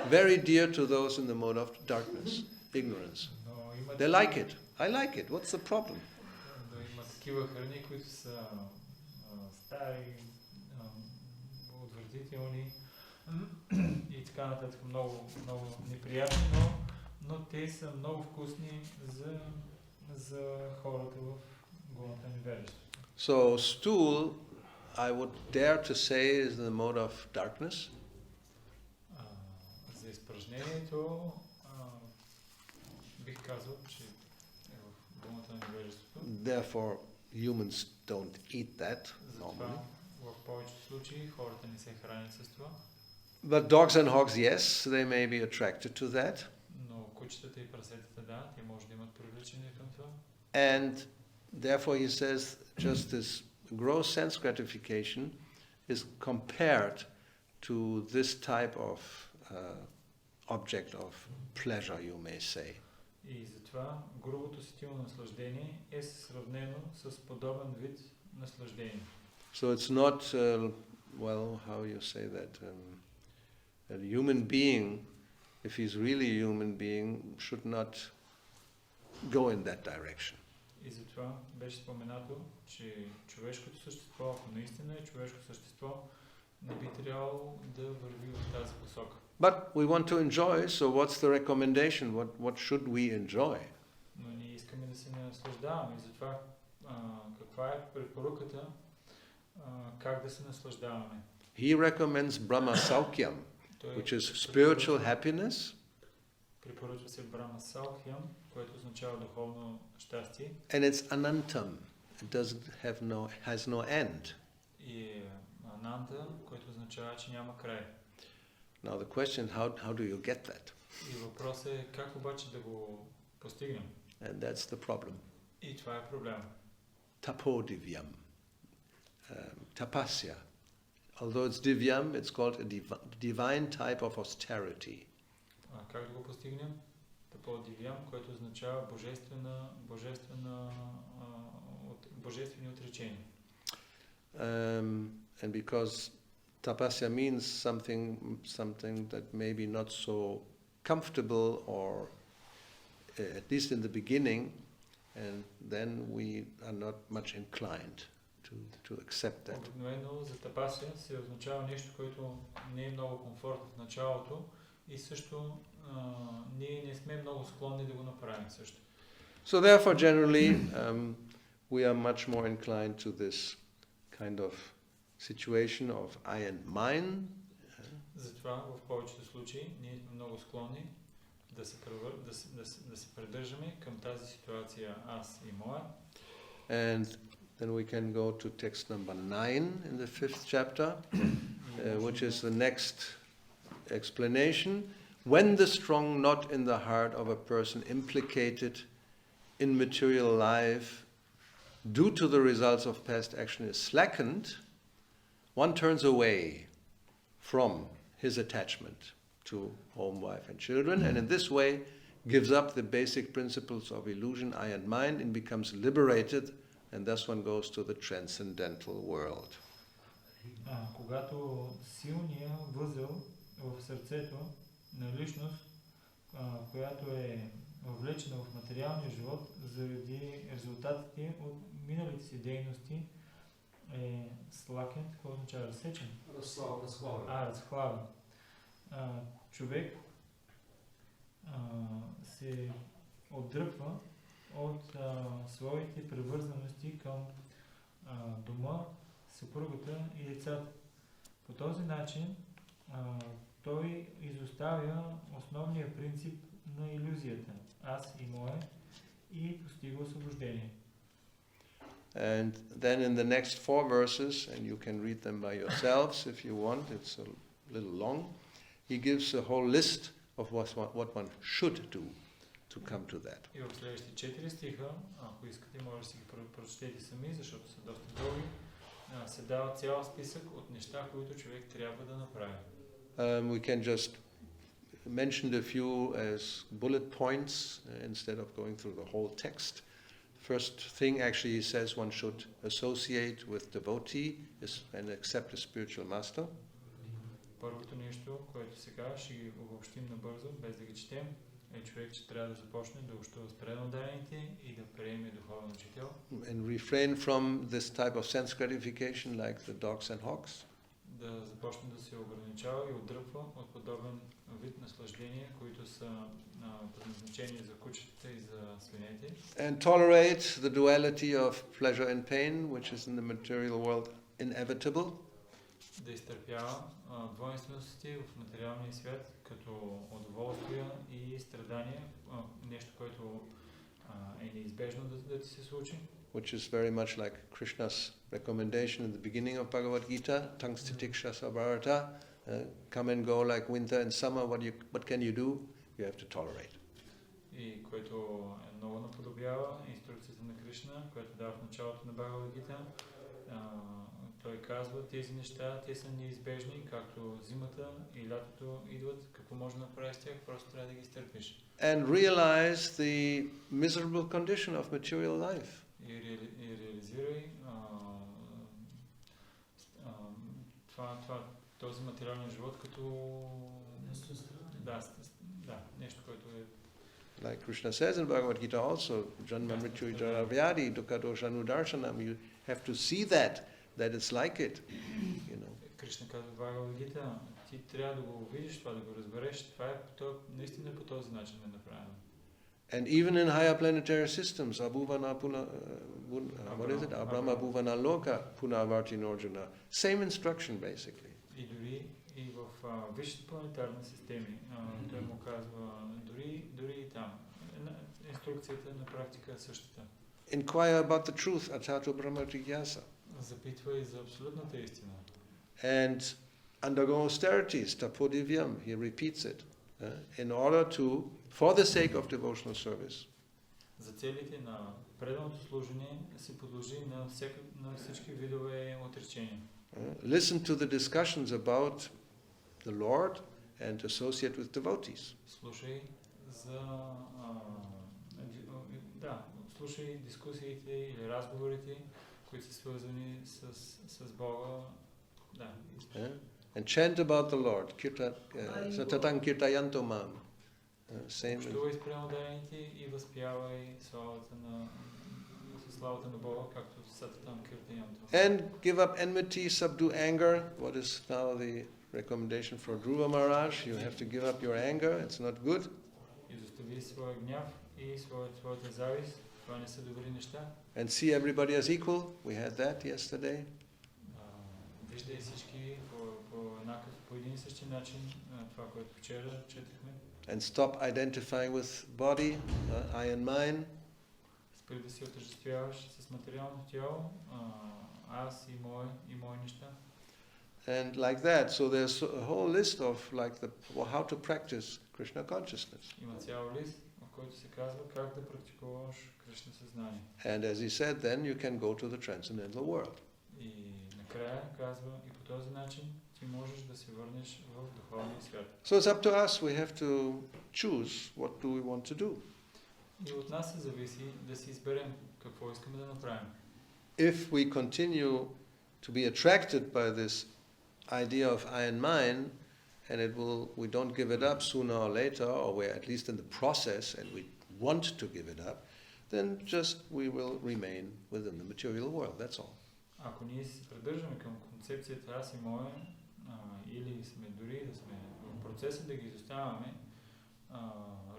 A: very dear to those in the mode of darkness, ignorance. They like it. I like it. What's the problem?
B: Да има такива храни, които са стари, отвратителни и така нататък, много неприятни, но те са много вкусни за хората в гуната невежество.
A: So stool, I would dare to say, is in the mode of darkness.
B: За изпражнението бих казал, че е в гуната на невежеството.
A: Therefore, humans don't eat that normally.
B: Затова в повечето случаи хората не се хранят с това.
A: But dogs and hogs, yes, they may be attracted to that.
B: Но кучетата и прасетата, да, те може да имат привлечение към това.
A: And therefore he says just this gross sense gratification is compared to this type of object of pleasure, you may say.
B: И затова грубото сетивно наслаждение е сравнено с подобен вид наслаждение.
A: So it's not, how you say that, a human being, if he's really a human being, should not go in that direction.
B: И затова беше споменато, че човешкото същество, ако наистина е човешко същество, не би трябвало да върви в тази посока.
A: But we want to enjoy, so what's the recommendation? What should we enjoy?
B: Но ние искаме да се наслаждаваме и затова каква е препоръката, как да се наслаждаваме?
A: He recommends Brahma Saukyam, which is spiritual happiness.
B: Препоръчва се Брахма Саукхям, което означава духовно щастие.
A: And it's anantam. It has no end.
B: И ананта, което означава, че няма край.
A: Now the question, how do you get that?
B: И въпросът е как обаче да го постигнем.
A: And that's the problem.
B: И това е проблем.
A: Tapodivyam. Tapasya. Although it's divyam, it's called a divine type of austerity.
B: Как да го постигнем? Tapodivyam, което означава божествени отречения.
A: And because tapasya means something that may be not so comfortable, or at least in the beginning, and then we are not much inclined to accept that.
B: Обикновено за тапасия се означава нещо, което не е много комфортно в началото и също ние не сме много склонни да го направим също.
A: So therefore, generally, we are much more inclined to this kind of situation of I and mine.
B: Затова в повечето случаи ние сме много склонни да се придържаме към тази ситуация аз и моя.
A: And then we can go to text number 9 in the 5th chapter, which is the next explanation. When the strong knot in the heart of a person implicated in material life due to the results of past action is slackened, one turns away from his attachment to home, wife and children, and in this way gives up the basic principles of illusion, I and mine, and becomes liberated, and thus one goes to the transcendental world.
B: Когато силният възел в сърцето на личност, която е въвлечена в материалния живот заради резултатите от миналите си дейности, е слакен, какво означава разсечен? Разхлабен. Човек се отдръпва от своите привързаности към дома, съпругата и децата. По този начин той изоставя основния принцип на илюзията аз и мое и постига освобождение.
A: And then in the next 4 verses, and you can read them by yourselves if you want, it's a little long, he gives a whole list of what one should do to come to that.
B: И в следващите 4 стиха, ако искате, може да си ги прочетете сами, защото са доста дълги, се дава цял списък от неща, които човек трябва да направи.
A: We can just mention a few as bullet points instead of going through the whole text. First thing actually he says one should associate with devotee and accept a spiritual master.
B: Първото нещо, което сега ще ги обобщим набързо, без да ги четем, е човек, че трябва да започне да общува с преданодарените и да приеме духовен учител.
A: And refrain from this type of sense gratification like the dogs and hogs.
B: Да започне да се ограничава и отдръпва от подобен вид наслаждения, които са предназначени за кучетата и за свинете.
A: And tolerate the duality of pleasure and pain, which is in the material world inevitable.
B: Да изтърпява двойственостите в материалния свят като удоволствие и страдания, нещо, което е неизбежно да ти се случи.
A: Which is very much like Krishna's recommendation in the beginning of Bhagavad Gita, Tangstitiksha Sabharata, come and go like winter and summer, what can you do? You have to tolerate.
B: И което много наподобява инструкцията на Кришна, която дава в началото на Бхагавад Гита. Той казва, тези неща, те са неизбежни, както зимата и лятото идват, какво може да направиш с тях, просто трябва да ги изтърпиш.
A: And realize the miserable condition of material life.
B: И реализирай този материален живот като нещо, което е.
A: Like Krishna says in Bhagavad Gita also, Janma Mrityu Jara Vyadi Dukkha Dosha Nudarshanam, you have to see that it's like it, you know.
B: Кришна казва в Бхагавад Гита, ти трябва да го видиш това, да го разбереш, това е наистина по този начин е направено.
A: And even in higher planetary systems, Abrahma Bhuvana Loka Punavarti Norjuna, same instruction basically.
B: И дори и в висшите планетарни системи, той му казва, дори и там, инструкцията на практика е същата.
A: Inquire about the truth, Atato Brahma Jigyasa.
B: Запитва и за абсолютната истина.
A: And undergo austerities, tapodivyam, he repeats it, in order to, for the sake of devotional service.
B: За целите на преданото служение се подложи на всички видове отречения.
A: Listen to the discussions about the Lord and associate with devotees.
B: Слушай слушай дискусиите или разговорите, които са свързани с Бога.
A: And chant about the Lord, Satatang Kirtayanto Mam. Same.
B: Общувай с преданодарените и възпявай славата славата на Бога, както Сата там Киртаям.
A: And give up enmity, subdue anger. What is now the recommendation for Dhruva Maharaj? You have to give up your anger. It's not good.
B: Изостави своя гняв и своята завист. Това не са добри неща.
A: And see everybody as equal. We had that yesterday.
B: Виждай всички по един и същи начин, това, което вчера четахме.
A: And stop identifying with body, I and mine.
B: Спри да се отъждествяваш с материалното тяло, аз и мои неща.
A: And like that, so there's a whole list of how to practice Krishna consciousness.
B: Има цял лист, в който се казва как да практикуваш Кришна съзнание.
A: And as he said, then you can go to the transcendental world.
B: И накрая казва, и по този начин ти можеш да се върнеш в духовния свят.
A: So it's up to us. We have to choose what do we want to do.
B: И от нас се зависи да си изберем какво искаме да направим.
A: If we continue to be attracted by this idea of I and mine, and we don't give it up sooner or later, or we're at least in the process and we want to give it up, then just we will remain within the material world. That's all.
B: Ако ние се придържаме към концепцията аз и моя, или сме дори да сме в процеса да ги изоставяме,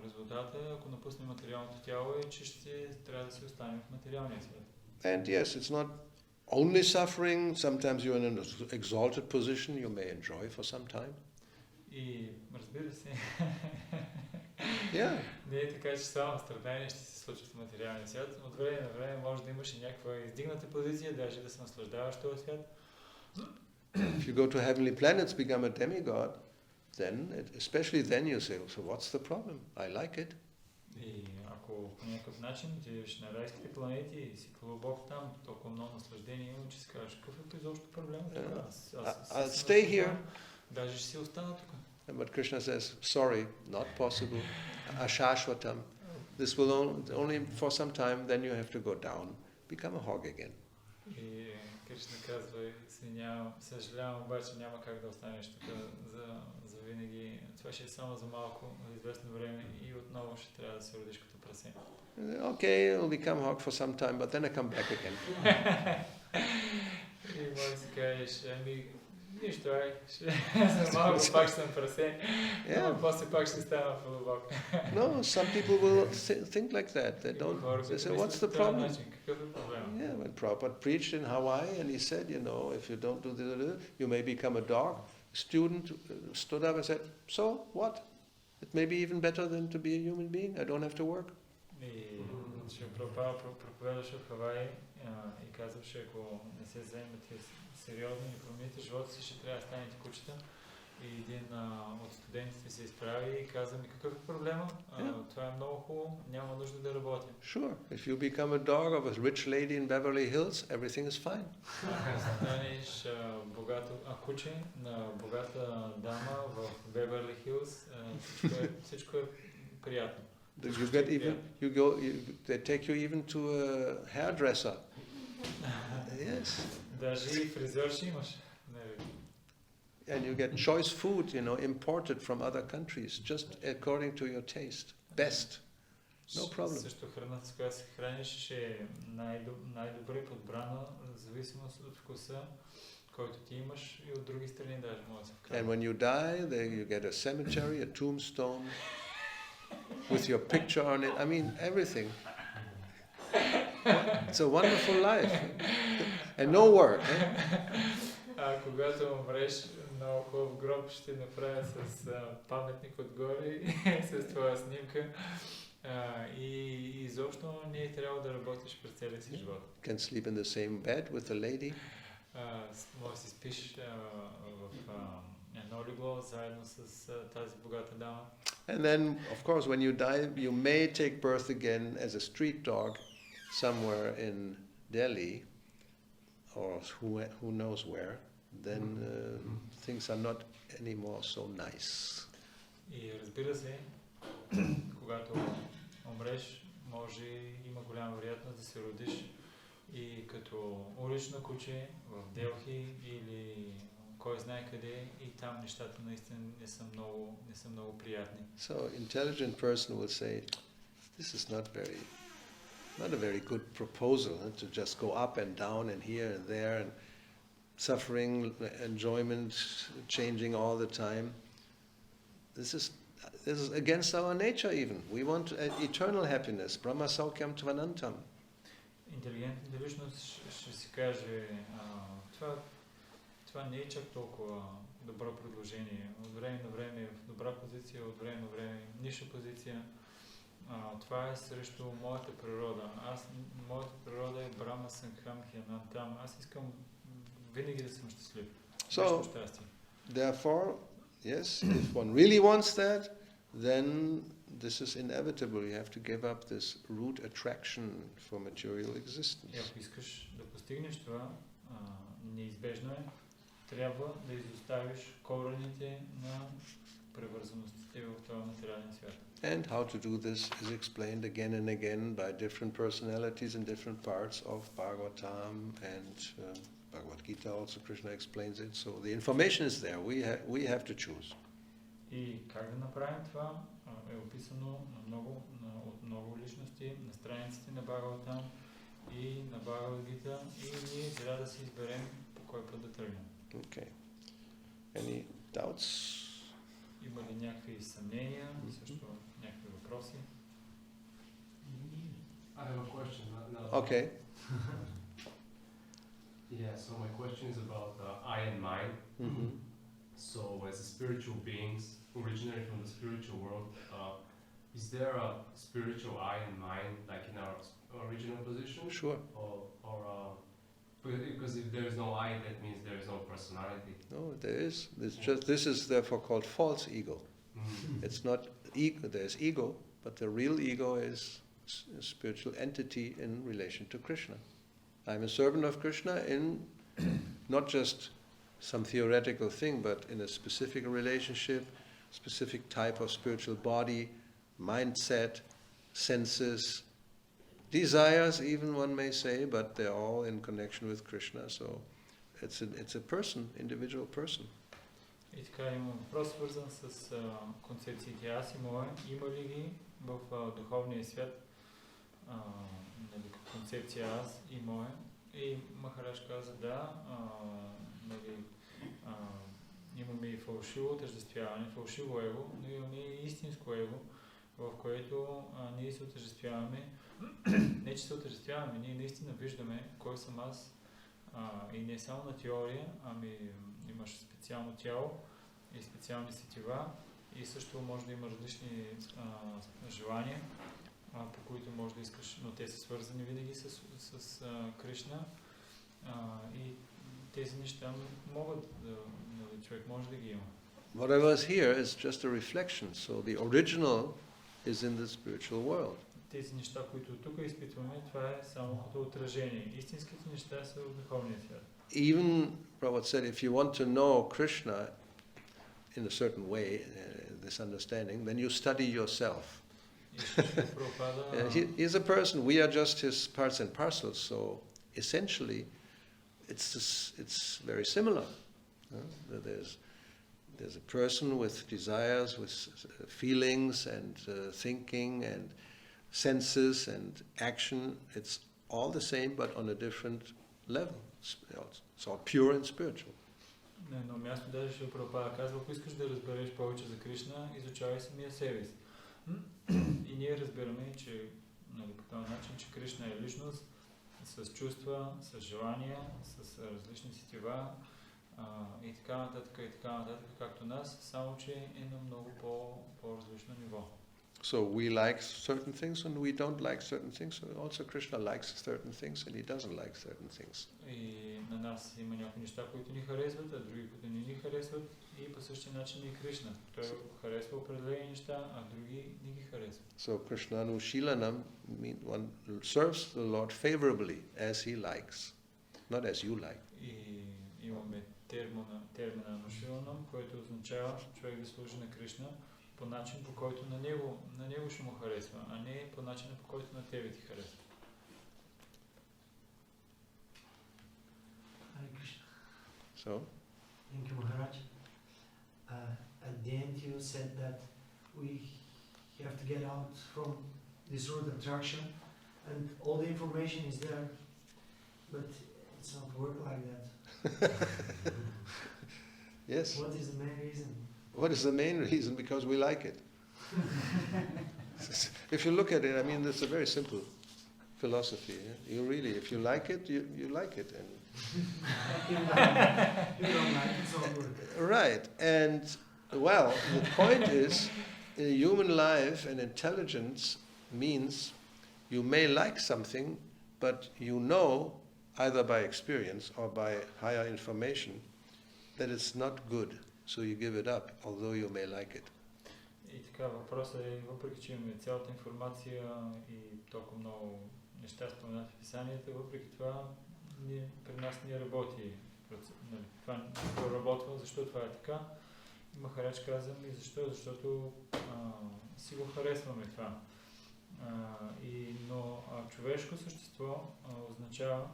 B: резултата, ако напуснем материалното тяло, е, че ще трябва да се останем в материалния свят.
A: And yes, it's not only suffering. Sometimes you're in an exalted position you may enjoy for some time.
B: И разбира се,
A: Yeah.
B: не е така, че само страдания ще се случват в материалния свят. От време на време може да имаш и някаква издигната позиция, даже да се наслаждаваш този свят.
A: If you go to heavenly planets, become a demigod, especially then you say, so what's the problem? I like it.
B: И ако по някакъв начин отидеш на райските планети и си клубок там, толкова много наслаждение има, че си кажеш, какъв е изобщо проблем?
A: I'll stay here.
B: Даже ще си остана тук.
A: But Krishna says, sorry, not possible. Ashashvatam. This will only for some time, then you have to go down, become a hog again.
B: И Кришна казва, съжалявам, обаче няма как да останеш тук за винаги. Това ще е само за малко, за известно време и отново ще трябва да се родиш като прасе.
A: Okay, I'll become hog for some time, but then I come back again.
B: И може да си кажеш, нищо, за малко пак ще съм прасе, но после пак ще стана полубок.
A: No, some people will think like that. They say, what's the problem? Yeah, when Prabhupada preached in Hawaii and he said, if you don't do this, you may become a dog. A student stood up and said, so what? It may be even better than to be a human being. I don't have to work.
B: И Прабхупада проповядваше в Хавай и казваше, ако не се вземете сериозно и промените живота си, ще трябва да станете кучета. И един от студентите се изправи и каза ми, какъв е проблема? Това е много хубаво, няма нужда да работим.
A: Sure, if you become a dog of a rich lady in Beverly Hills, everything is fine.
B: Ако станеш куче на богата дама в Беверли Хилс, всичко е приятно.
A: They take you even to a hairdresser. Yes.
B: Даже и фризьор ще имаш.
A: And you get choice food, imported from other countries, just according to your taste. Best. No problem.
B: Също храната, с която се храниш, ще е най-добре подбрана, в зависимост от вкуса, който ти имаш и от други страни даже може да се вкарва.
A: And when you die, you get a cemetery, a tombstone, with your picture on it. I mean, everything. It's a wonderful life. And no work.
B: Когато умреш, много хубав гроб ще направя с паметник отгоре и с твоя снимка. И изобщо не е трябва да работиш през целия си живот.
A: Can sleep in the same bed with a lady.
B: Може да си спиш в едно легло заедно с тази богата дама.
A: And then, of course, when you die, you may take birth again as a street dog somewhere in Delhi, or who knows where. Then things are not anymore so nice.
B: И разбира се, когато умреш, има голяма вероятност да се родиш и като улично куче в Делхи или кой знае къде, и там нещата наистина не са много приятни.
A: So intelligent person will say, this is not very not a very good proposal, to just go up and down and here and there and suffering, enjoyment, changing all the time. This is against our nature even. We want eternal happiness, Brahma Saukyam Tvanantam.
B: Интелигентната личност ще си каже, това не е чак толкова добро предложение. От време на време в добра позиция, от време на време ниша позиция. Това е срещу моята природа. Моята природа е Брама Сангхам Хянантам. Аз искам винаги да съм щастлив.
A: So, therefore, yes, if one really wants that, then this is inevitable. You have to give up this root attraction for material existence.
B: И ако искаш да постигнеш това, неизбежно е, трябва да изоставиш корените на превързаностите в този материален свят.
A: And how to do this is explained again and again by different personalities in different parts of Bhagavatam and Bhagavad Gita also Krishna explains it. So the information is there. We have to choose.
B: И как да направим това е описано от много личности на страниците на Бхагаватам и на Бхагавад Гита и ние трябва да си изберем по кой път да тръгнем.
A: Okay. Any doubts?
B: Има ли някакви съмнения и също някакви въпроси?
D: I have a question.
A: Okay.
D: Yeah, so my question is about I and mine.
A: Mm-hmm.
D: So as spiritual beings, originating from the spiritual world, is there a spiritual I and mine, like in our original position?
A: Sure.
D: Or because if there is no I, that means there is no personality.
A: No, there is. This is therefore called false ego.
D: Mm.
A: It's not ego. There's ego, but the real ego is a spiritual entity in relation to Krishna. I'm a servant of Krishna in not just some theoretical thing, but in a specific relationship, specific type of spiritual body, mindset, senses, desires, even one may say, but they're all in connection with Krishna. So it's a person, individual person.
B: И така имам въпрос, свързан с концепциите аз и мое. Има ли ги в духовния свят концепция аз и мое? И Махарадж каза да, имаме и фалшиво отъждествяване, фалшиво его, но имаме и истинско его, в което ние се отъждествяваме. Не, че се отъждествяваме, ние наистина виждаме кой съм аз и не само на теория, ами имаш специално тяло и специални сетива и също може да има различни желания, по които може да искаш, но те са свързани винаги с Кришна и тези неща могат да човек може да ги има.
A: Whatever is here is just a reflection, so the original is in the spiritual world.
B: Тези неща, които тук изпитваме, това е само като отражение. Истинските неща са в духовния свят.
A: Even Prabhupada said, if you want to know Krishna in a certain way, this understanding, then you study yourself. He is a person, we are just his parts and parcels, so essentially it's very similar. There's a person with desires, with feelings and thinking and senses and action. It's all the same but on a different level. It's all pure and spiritual.
B: На едно място даже Шрила Прабхупада казва, ако искаш да разбереш повече за Кришна, изучавай самия себе си. И ние разбираме, че по този начин, че Кришна е личност с чувства, с желания, с различни сетива и така нататък, както нас, само че е на много по-различно ниво.
A: So we like certain things and we don't like certain things. So also Krishna likes certain things and he doesn't like certain things.
B: И на нас има някои неща, които ни харесват, а други, които не ни харесват. И по същия начин и Кришна. Той харесва определени неща, а други не ги харесват. So
A: Krishna Anushilanam means one serves the Lord favorably as he likes, not as you like.
B: И имаме термина Анушиланам, който означава човек да служи на Кришна по начин, по който на него ще му харесва, а не по начина, по който на тебе ти харесва.
A: So?
C: Thank you, Maharaj. At the end you said that we have to get out from this root attraction and all the information is there, but it's not work like that.
A: Yes.
C: What is the main reason?
A: What is the main reason? Because we like it. If you look at it, I mean, it's a very simple philosophy. Yeah? You really, if you like it, you like it. And
C: You don't like it, so work.
A: right. And, well, the point is, in a human life, an intelligence means you may like something, but you know, either by experience or by higher information, that it's not good. So you give it up, although you may like it.
B: И така, въпросът е, въпреки че имаме цялата информация и толкова много неща споменати в писанията, въпреки това при нас не работи. Нали, това не проработва. Защо това е така? Махарадж каза ми защо? Защото си го харесваме това. Но човешко същество означава,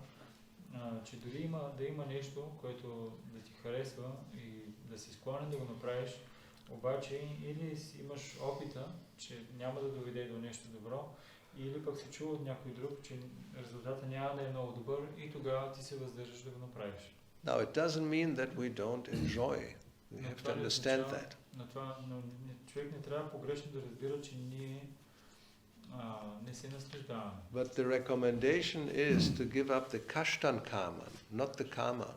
B: че дори да има нещо, което да ти харесва и да си склонен да го направиш, обаче или имаш опита, че няма да доведе до нещо добро, или пък се чува от някой друг, че резултата няма да е много добър и тогава ти се въздържаш да го направиш.
A: Now it doesn't mean that we don't enjoy. We have to understand that.
B: Но човек не трябва погрешно да разбира, че ние не се наслаждаваме.
A: But the recommendation is to give up the kashtan karma, not the karma.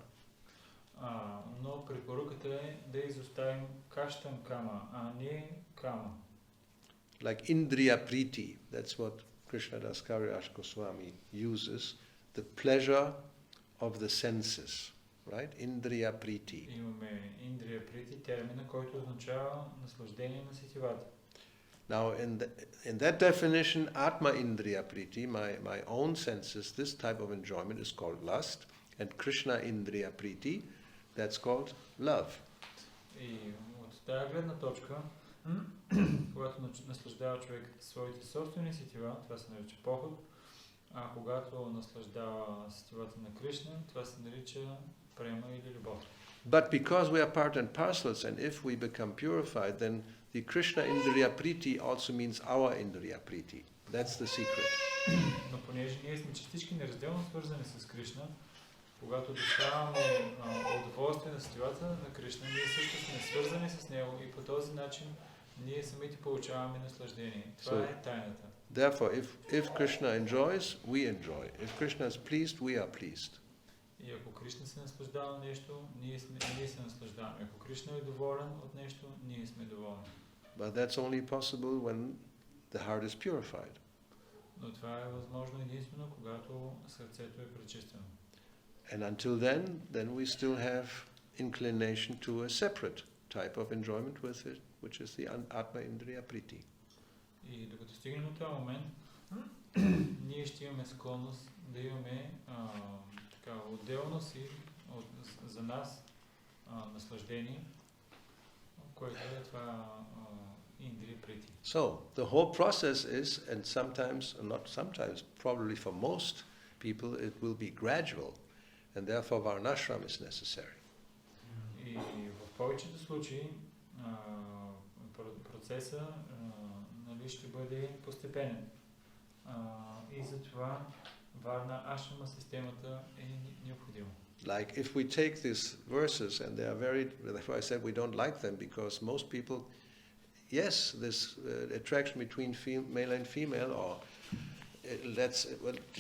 B: Но препоръката е да изоставим каштан кама, а не кама.
A: Like Indriya Priti, that's what Krishnadas Kaviraj Goswami uses, the pleasure of the senses, right? Indriya Priti.
B: Имаме Индрия Прити, термина, който означава наслаждение на сетивата.
A: Now, in that definition, Atma Indriya Priti, my own senses, this type of enjoyment is called lust, and Krishna Indriya Priti, that's called love.
B: И от тази гледна точка, когато наслаждава човек своите собствени сетива, това се нарича поход, а когато наслаждава сетивата на Кришна, това се нарича према или любов.
A: But because we are part and parcels, and if we become purified, then the Krishna Indriya Priti also means our Indriya Priti. That's the secret.
B: Но понеже ние сме частички неразделно свързани с Кришна, когато доставяме удоволствие на сетивата на Кришна, ние също сме свързани с него и по този начин ние самите получаваме наслаждение. Това е тайната.
A: Therefore, if Krishna enjoys, we enjoy. If Krishna is pleased, we are pleased.
B: И ако Кришна се наслаждава нещо, ние се наслаждаваме. Ако Кришна е доволен от нещо, ние сме доволни.
A: But that's only possible when the heart is purified.
B: Но това е възможно единствено, когато сърцето е пречистено.
A: And until then we still have inclination to a separate type of enjoyment with it, which is the Atma Indriya Priti.
B: И докато стигнем до този момент, ние ще имаме склонност да имаме отделност и за нас наслаждение, което е това Indriya Priti.
A: So, the whole process is, and sometimes, probably for most people, it will be gradual, and therefore varnashram is necessary.
B: И в повечето случаи процеса нали, ще бъде постепенен. И затова варна ашрама системата е необходима.
A: Like if we take these verses, and they are very, therefore I said we don't like them, because most people, yes, this attraction between male and female, or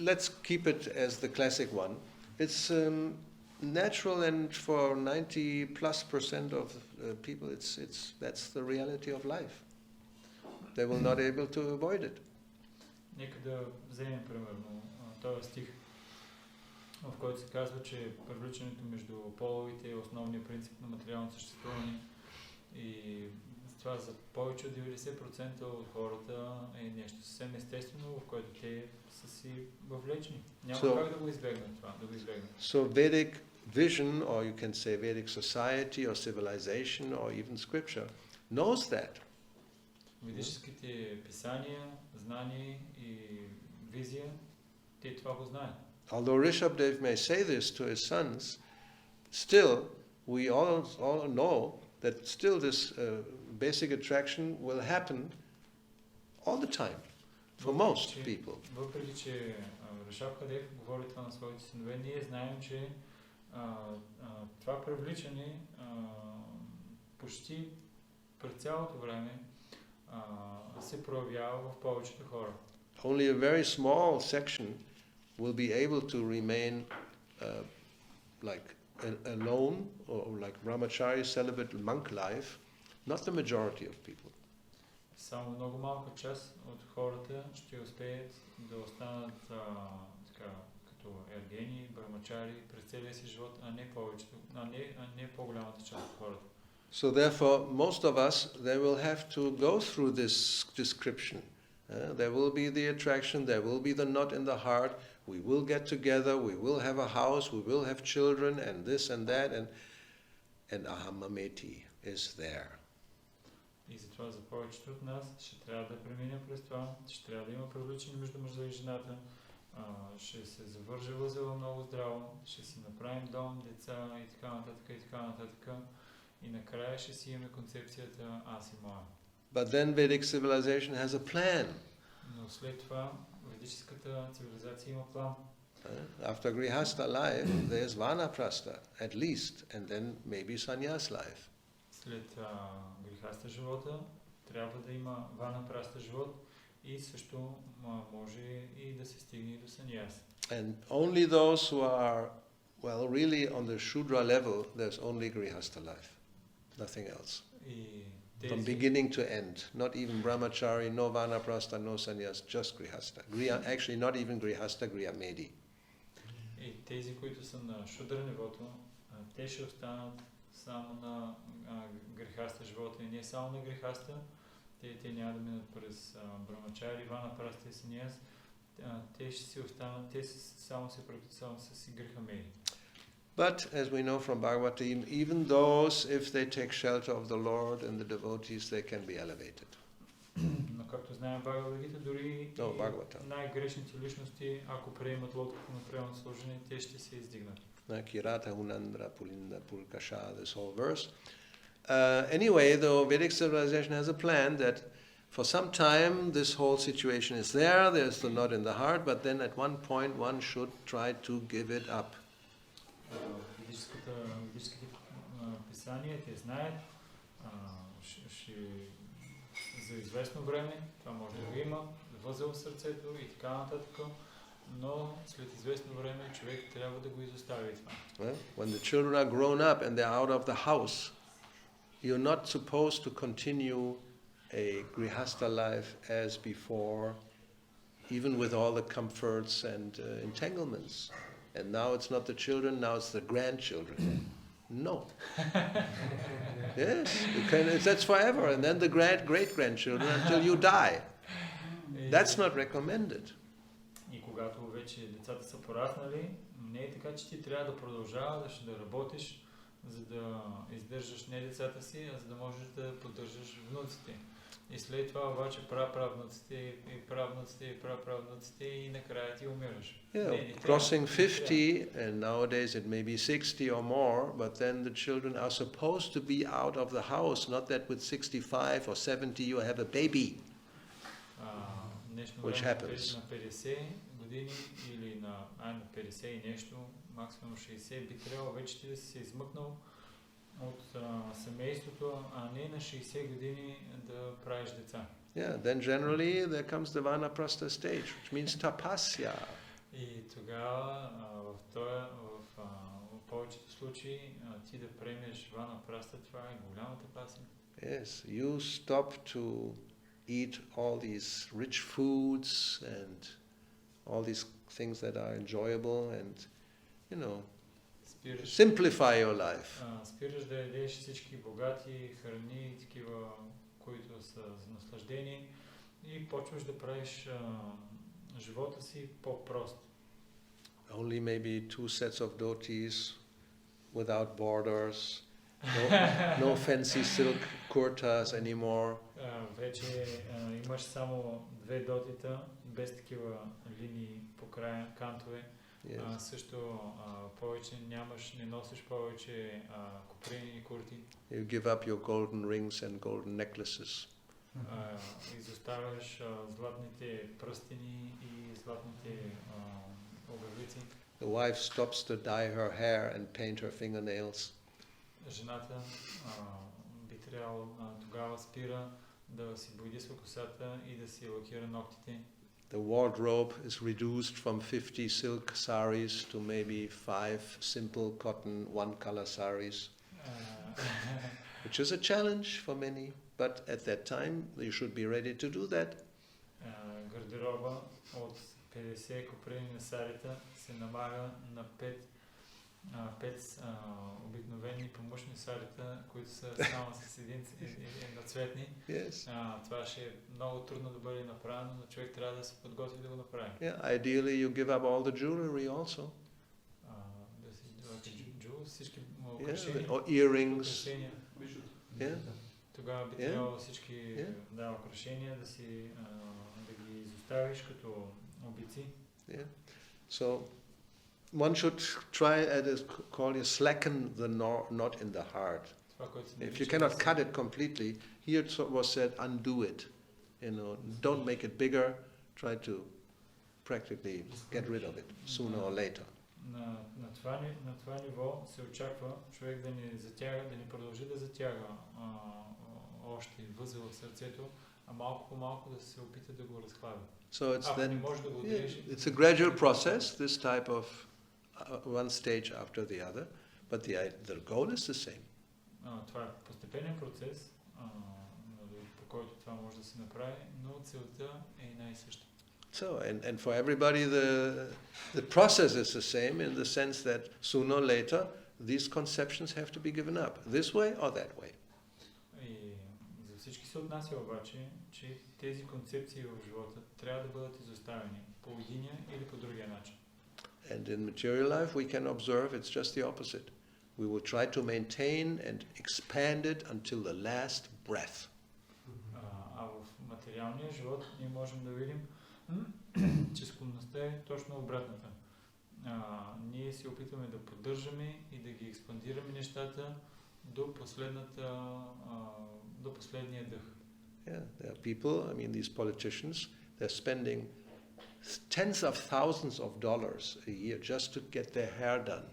A: let's keep it as the classic one. It's natural, and for 90+% of people, that's the reality of life. They will not able to avoid it.
B: Нека да вземем примерно този стих, в който се казва, че привличането между половите е основният принцип на материално съществуване и това за повече от 90% от хората е нещо съвсем естествено, в което те са си въвлечени. Няма как да го избегнат това, да го избегнат.
A: So Vedic vision, or you can say Vedic society or civilization or even scripture, knows that.
B: Ведическите писания, знания и визия, те това го знаят.
A: Although Rishabdev may say this to his sons, still we all know that still this basic attraction will happen all the time. for most people.
B: Въпреки, че Рашаб Кадев говори това на своите синове, ние знаем, че това привличане почти през цялото време се проявява в повечето хора.
A: Only a very small section will be able to remain like alone or like brahmachari celibate monk life, not the majority of people.
B: Само много малка част от хората ще успеят да останат така, като ергени, брамачари през целия си живот, а не повечето, а не по-голямата част от хората.
A: So therefore, most of us, they will have to go through this description. There will be the attraction, there will be the knot in the heart, we will get together, we will have a house, we will have children, and this and that, and ahamameti is there.
B: И затова за повечето от нас ще трябва да преминем през това, ще трябва да има привличане между мъжа и жената, ще се завърже възела много здраво, ще си направим дом, деца и така нататък и така нататък. И накрая ще си имаме концепцията аз и моя.
A: But then Vedic civilization has a plan.
B: Но след това ведическата цивилизация има план.
A: After Grihastha life, there's Vanaprastha, at least, and then maybe Sannyas life.
B: След Грихаста живота трябва да има Ванапраста живот и също може и да се стигне до Саньяс.
A: And only those who are, well, really on the Shudra level, there's only Grihastha life, nothing else.
B: И
A: From beginning to end, not even brahmachari, no vanaprastha, no sannyas, just grihastha. Actually, not even grihastha, griyamedi.
B: И тези, които са на шудра нивото, те ще останат само на грехаста живота и не само на грехаста. Те няма да минат през брамачари, ванапраста и саньяс. Те ще си останат, те само се практикуват с грехамеди.
A: But as we know from Bhagavatam, even those, if they take shelter of the Lord and the devotees, they can be elevated.
B: Но както знаем Бхагавад-гита, дори най-грешните личности, ако приемат лодката на приемат служение, те ще се издигнат.
A: Kirata Hunandra Pulinda Pulkasha, this whole verse. Anyway, the Vedic civilization has a plan that for some time this whole situation is there, there's the knot in the heart, but then at one point one should try to give it up.
B: Ведическите писания, те знаят, за известно време това може да го има, възел в сърцето и така нататък, но след известно време човек трябва да го изостави това.
A: When the children are grown up and they're out of the house, you're not supposed to continue a grihastha life as before, even with all the comforts and entanglements. And now it's not the children, now it's the grandchildren. No. Yes, that's forever, and then the great-grandchildren until you die. That's not recommended.
B: И когато вече децата са пораснали, не е така, че ти трябва да продължаваш да работиш, за да издържаш не децата си, а за да можеш да поддържаш внуците. И след това обаче праправнуците и правнуците и праправнуците и накрая ти умираш.
A: Yeah, crossing 50 and nowadays it may be 60 or more, but then the children are supposed to be out of the house, not that with 65 or 70 you have a baby. Which happens.
B: На 50 години или на 50 и нещо, максимум 60, би трябвало вече ти да си се измъкнал от семейството, а не на 60 години да правиш деца.
A: Yeah, then generally there comes the vanaprastha stage, which means tapasya.
B: И тогава в повечето случаи ти да приемеш ванапраста, това е голяма тапасия.
A: Yes, you stop to eat all these rich foods and all these things that are enjoyable and, you know, simplify your life.
B: Спираш да ядеш всички богати храни, такива, които са за наслаждение и почваш да правиш живота си по-прост.
A: Only maybe 2 sets of dhotis without borders, no fancy silk kurtas anymore.
B: Вече имаш само 2 дотита, без такива линии по края, кантове.
A: Yes.
B: Също повече не носиш повече куприни и курти.
A: You give up your golden rings and golden necklaces.
B: изоставяш златните пръстени и златните огърлици.
A: The wife stops to dye her hair and paint her fingernails.
B: Жената би трябвало тогава спира да си бойдисва косата и да си лакира ногтите.
A: The wardrobe is reduced from 50 silk saris to maybe 5 simple cotton one-color saris, which is a challenge for many, but at that time you should be ready to do that.
B: Гардероба от 50 копрени на сарита се намаля на 5 обикновени помощни сарита, които са само с едноцветни.
A: Yes.
B: Това ще е много трудно да бъде направено, но човек трябва да се подготви да го направи.
A: Yeah, ideally you give up all the jewelry also.
B: Да си всички
A: Yeah,
B: украшения.
A: or earrings.
B: Украшения.
A: Yeah.
B: Тогава би трябвало всички украшения да ги изоставиш като обици.
A: Yeah. So one should try call you slacken the knot in the heart. If you cannot cut it completely, here it was said undo it. Don't make it bigger. Try to practically get rid of it sooner or later.
B: На това ниво се очаква човек да не продължи да затяга още възел в сърцето, а малко по малко да се опита да го разхлаби.
A: So
B: it's
A: it's a gradual process, this type of one stage after the other, but the goal is the same.
B: Това е постепенен процес, по който това може да се направи, но целта е най-съща.
A: So, and for everybody the process is the same in the sense that sooner or later these conceptions have to be given up, this way or that way.
B: И за всички се отнася обаче, че тези концепции в живота трябва да бъдат изоставени по единия или по другия начин.
A: And in material life we can observe it's just the opposite. We will try to maintain and expand it until the last breath.
B: А в материалния живот ние можем да видим, че склонността е точно обратната. Ние се опитваме да поддържаме и да ги експандираме нещата до последния дъх.
A: Yeah, there are people, these politicians, they're spending tens of thousands of dollars a year just to get their hair done.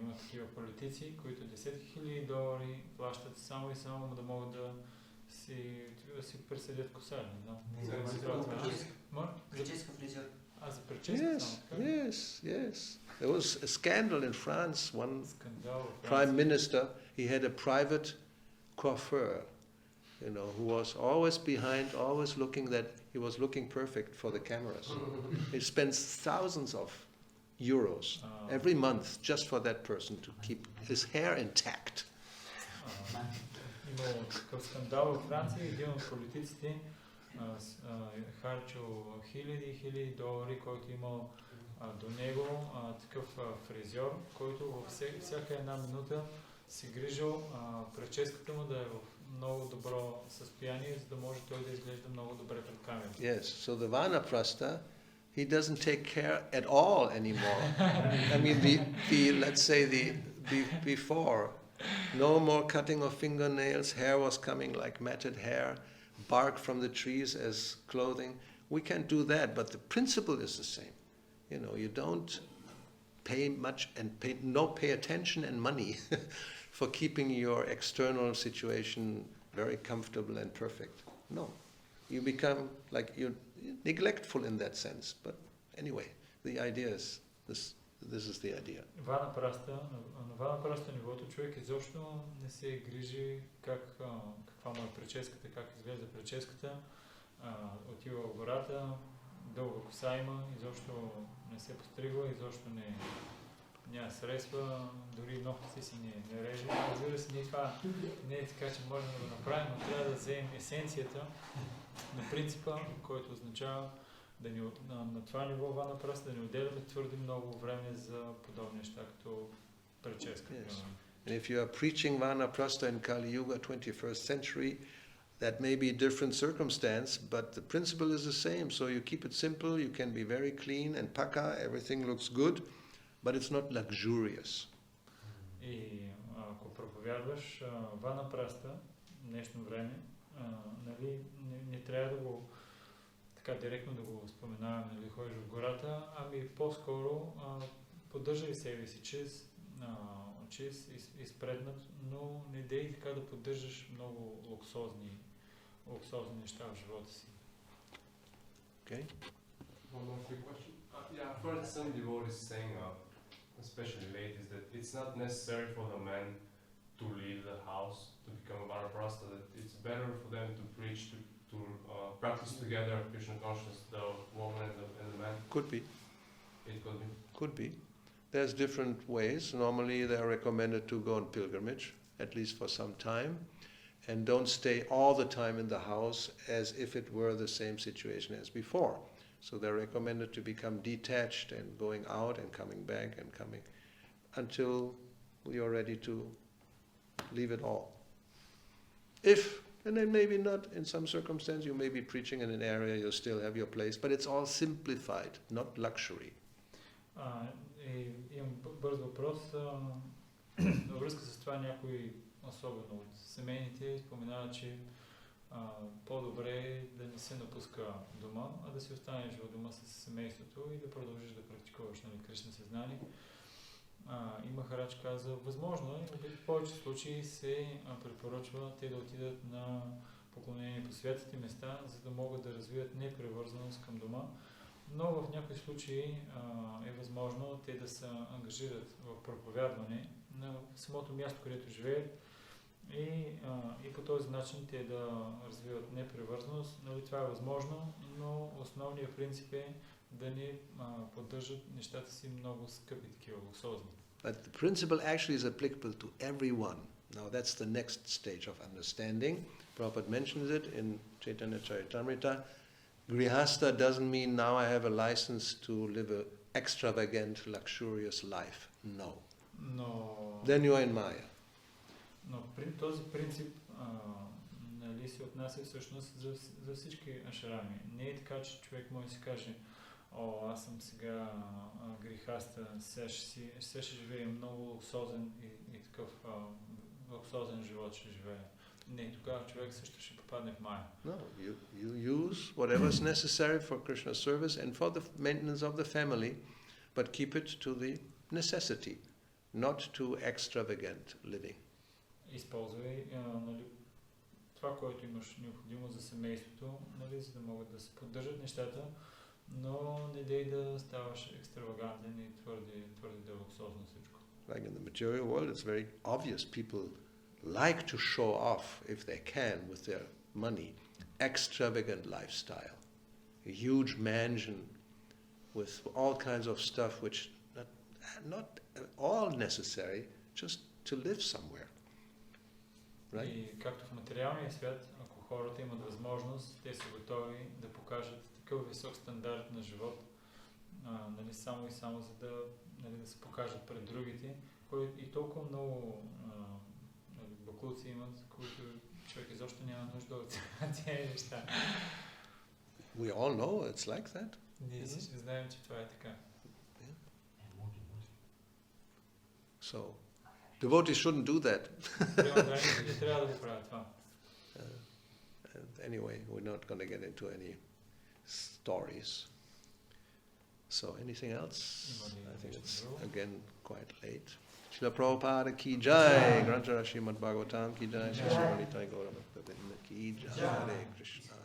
B: Има такива политици, които $10,000 плащат само и само да могат да си преседят коса.
C: Прическа фризьор.
B: За прическа само?
A: Yes. There was a scandal in France. One prime minister, he had a private coiffeur, who was always behind, always he was looking perfect for the cameras. He spends thousands of euros every month just for that person to keep his hair intact.
B: Има такъв скандал в Франция, един от политиците харчил $1,000, който имал до него такъв фризьор, който във всяка една минута си грижил прическата му да е в много добро състояние, за да може той да изглежда много добре пред камерата.
A: Yes, so the Vanaprastha, he doesn't take care at all anymore. Let's say before, no more cutting of fingernails, hair was coming like matted hair, bark from the trees as clothing. We can't do that, but the principle is the same. You don't pay much and pay attention and money for keeping your external situation very comfortable and perfect. No. You become you're neglectful in that sense. But anyway, the idea is this is the idea.
B: На ванапраста нивото човек изобщо не се грижи каква му е прическата, как изглежда прическата, отива в гората, дълга коса има, изобщо не се постригва, изобщо няма средства, дори ногтите си не реже. Разбира се, това не е така, че можем да го направим, но трябва да вземем есенцията на принципа, който означава на това ниво ванапраста да не отделяме твърде много време за подобни неща, като прическа.
A: Yes. And if you are preaching Vanaprastha in Kali Yuga, 21st century, that may be a different circumstance, but the principle is the same. So you keep it simple, you can be very clean and paka, everything looks good, but it's not luxurious.
B: И ако проповядваш ванапраста, днешно време. Нали, не трябва да го така директно да го споменаваме, нали, ходиш в гората, ами по-скоро поддържай себе си чист, изпреднат, но не дей така да поддържаш много луксозни неща в живота си.
A: Okay.
D: One more quick question. Yeah, I've heard some devotees saying, especially ladies, that it's not necessary for the men to leave the house to become a Vanaprastha, that it's better for them to preach, to practice together Krishna consciousness, the woman and the man.
A: Could be.
D: It could be.
A: Could be. There's different ways. Normally they are recommended to go on pilgrimage, at least for some time, and don't stay all the time in the house as if it were the same situation as before. So they're recommended to become detached and going out and coming back and coming until you're ready to leave it all. If, and then maybe not, in some circumstance you may be preaching in an area, you still have your place, but it's all simplified, not luxury.
B: Имам бърз въпрос. Във връзка с това някои, особено от семейните, споменават, че по-добре е да не се напуска дома, а да си останеш в дома с семейството и да продължиш да практикуваш, нали, Кришна съзнание. И Махарадж каза, възможно е, в повече случаи се препоръчва те да отидат на поклонение по светите места, за да могат да развият непревързаност към дома. Но в някои случаи е възможно те да се ангажират в проповядване на самото място, където живеят и по този начин те да развиват непревързаност. Нали, това е възможно, но основният принцип е да не поддържат нещата си много скъпи, такива луксозни.
A: But the principle actually is applicable to everyone. Now that's the next stage of understanding. Prabhupada mentions it in Chaitanya Charitamrita. Grihastha doesn't mean now I have a license to live an extravagant, luxurious life. No. Then you are in Maya.
B: Но този принцип нали, се отнася всъщност за всички ашрами. Не е така, че човек може да си каже, аз съм сега грихаста, сега ще живея много луксозен и такъв луксозен живот ще живея. Не, тогава човек също ще попадне в Мая.
A: No, you use whatever is necessary for Krishna service and for the maintenance of the family, but keep it to the necessity, not to extravagant living.
B: Използвай нали, това, което имаш необходимо за семейството, нали, за да могат да се поддържат нещата, но не дей да ставаш екстравагантен и твърде луксозно всичко.
A: Like in the material world, it's very obvious. People like to show off, if they can, with their money, extravagant lifestyle. A huge mansion with all kinds of stuff which not all necessary, just to live somewhere. Right?
B: И както в материалния свят, ако хората имат възможност, те са готови да покажат такъв висок стандарт на живот, нали, само за да, нали, да се покажат пред другите, и толкова много баклуци имат, които човек изобщо няма нужда от тези неща.
A: We all know it's like that.
B: Ние всички знаем, че това е така.
A: So, devotees shouldn't do that.
B: Не трябва да го правят това.
A: Anyway, we're not going to get into any stories. So, anything else? I think it's again quite late. Srila Prabhupada ki jai, Granthara Srimad Bhagavatam ki jai, Sri Srimad Gaura Bhakta Vrinda ki jai, Hare Krishna.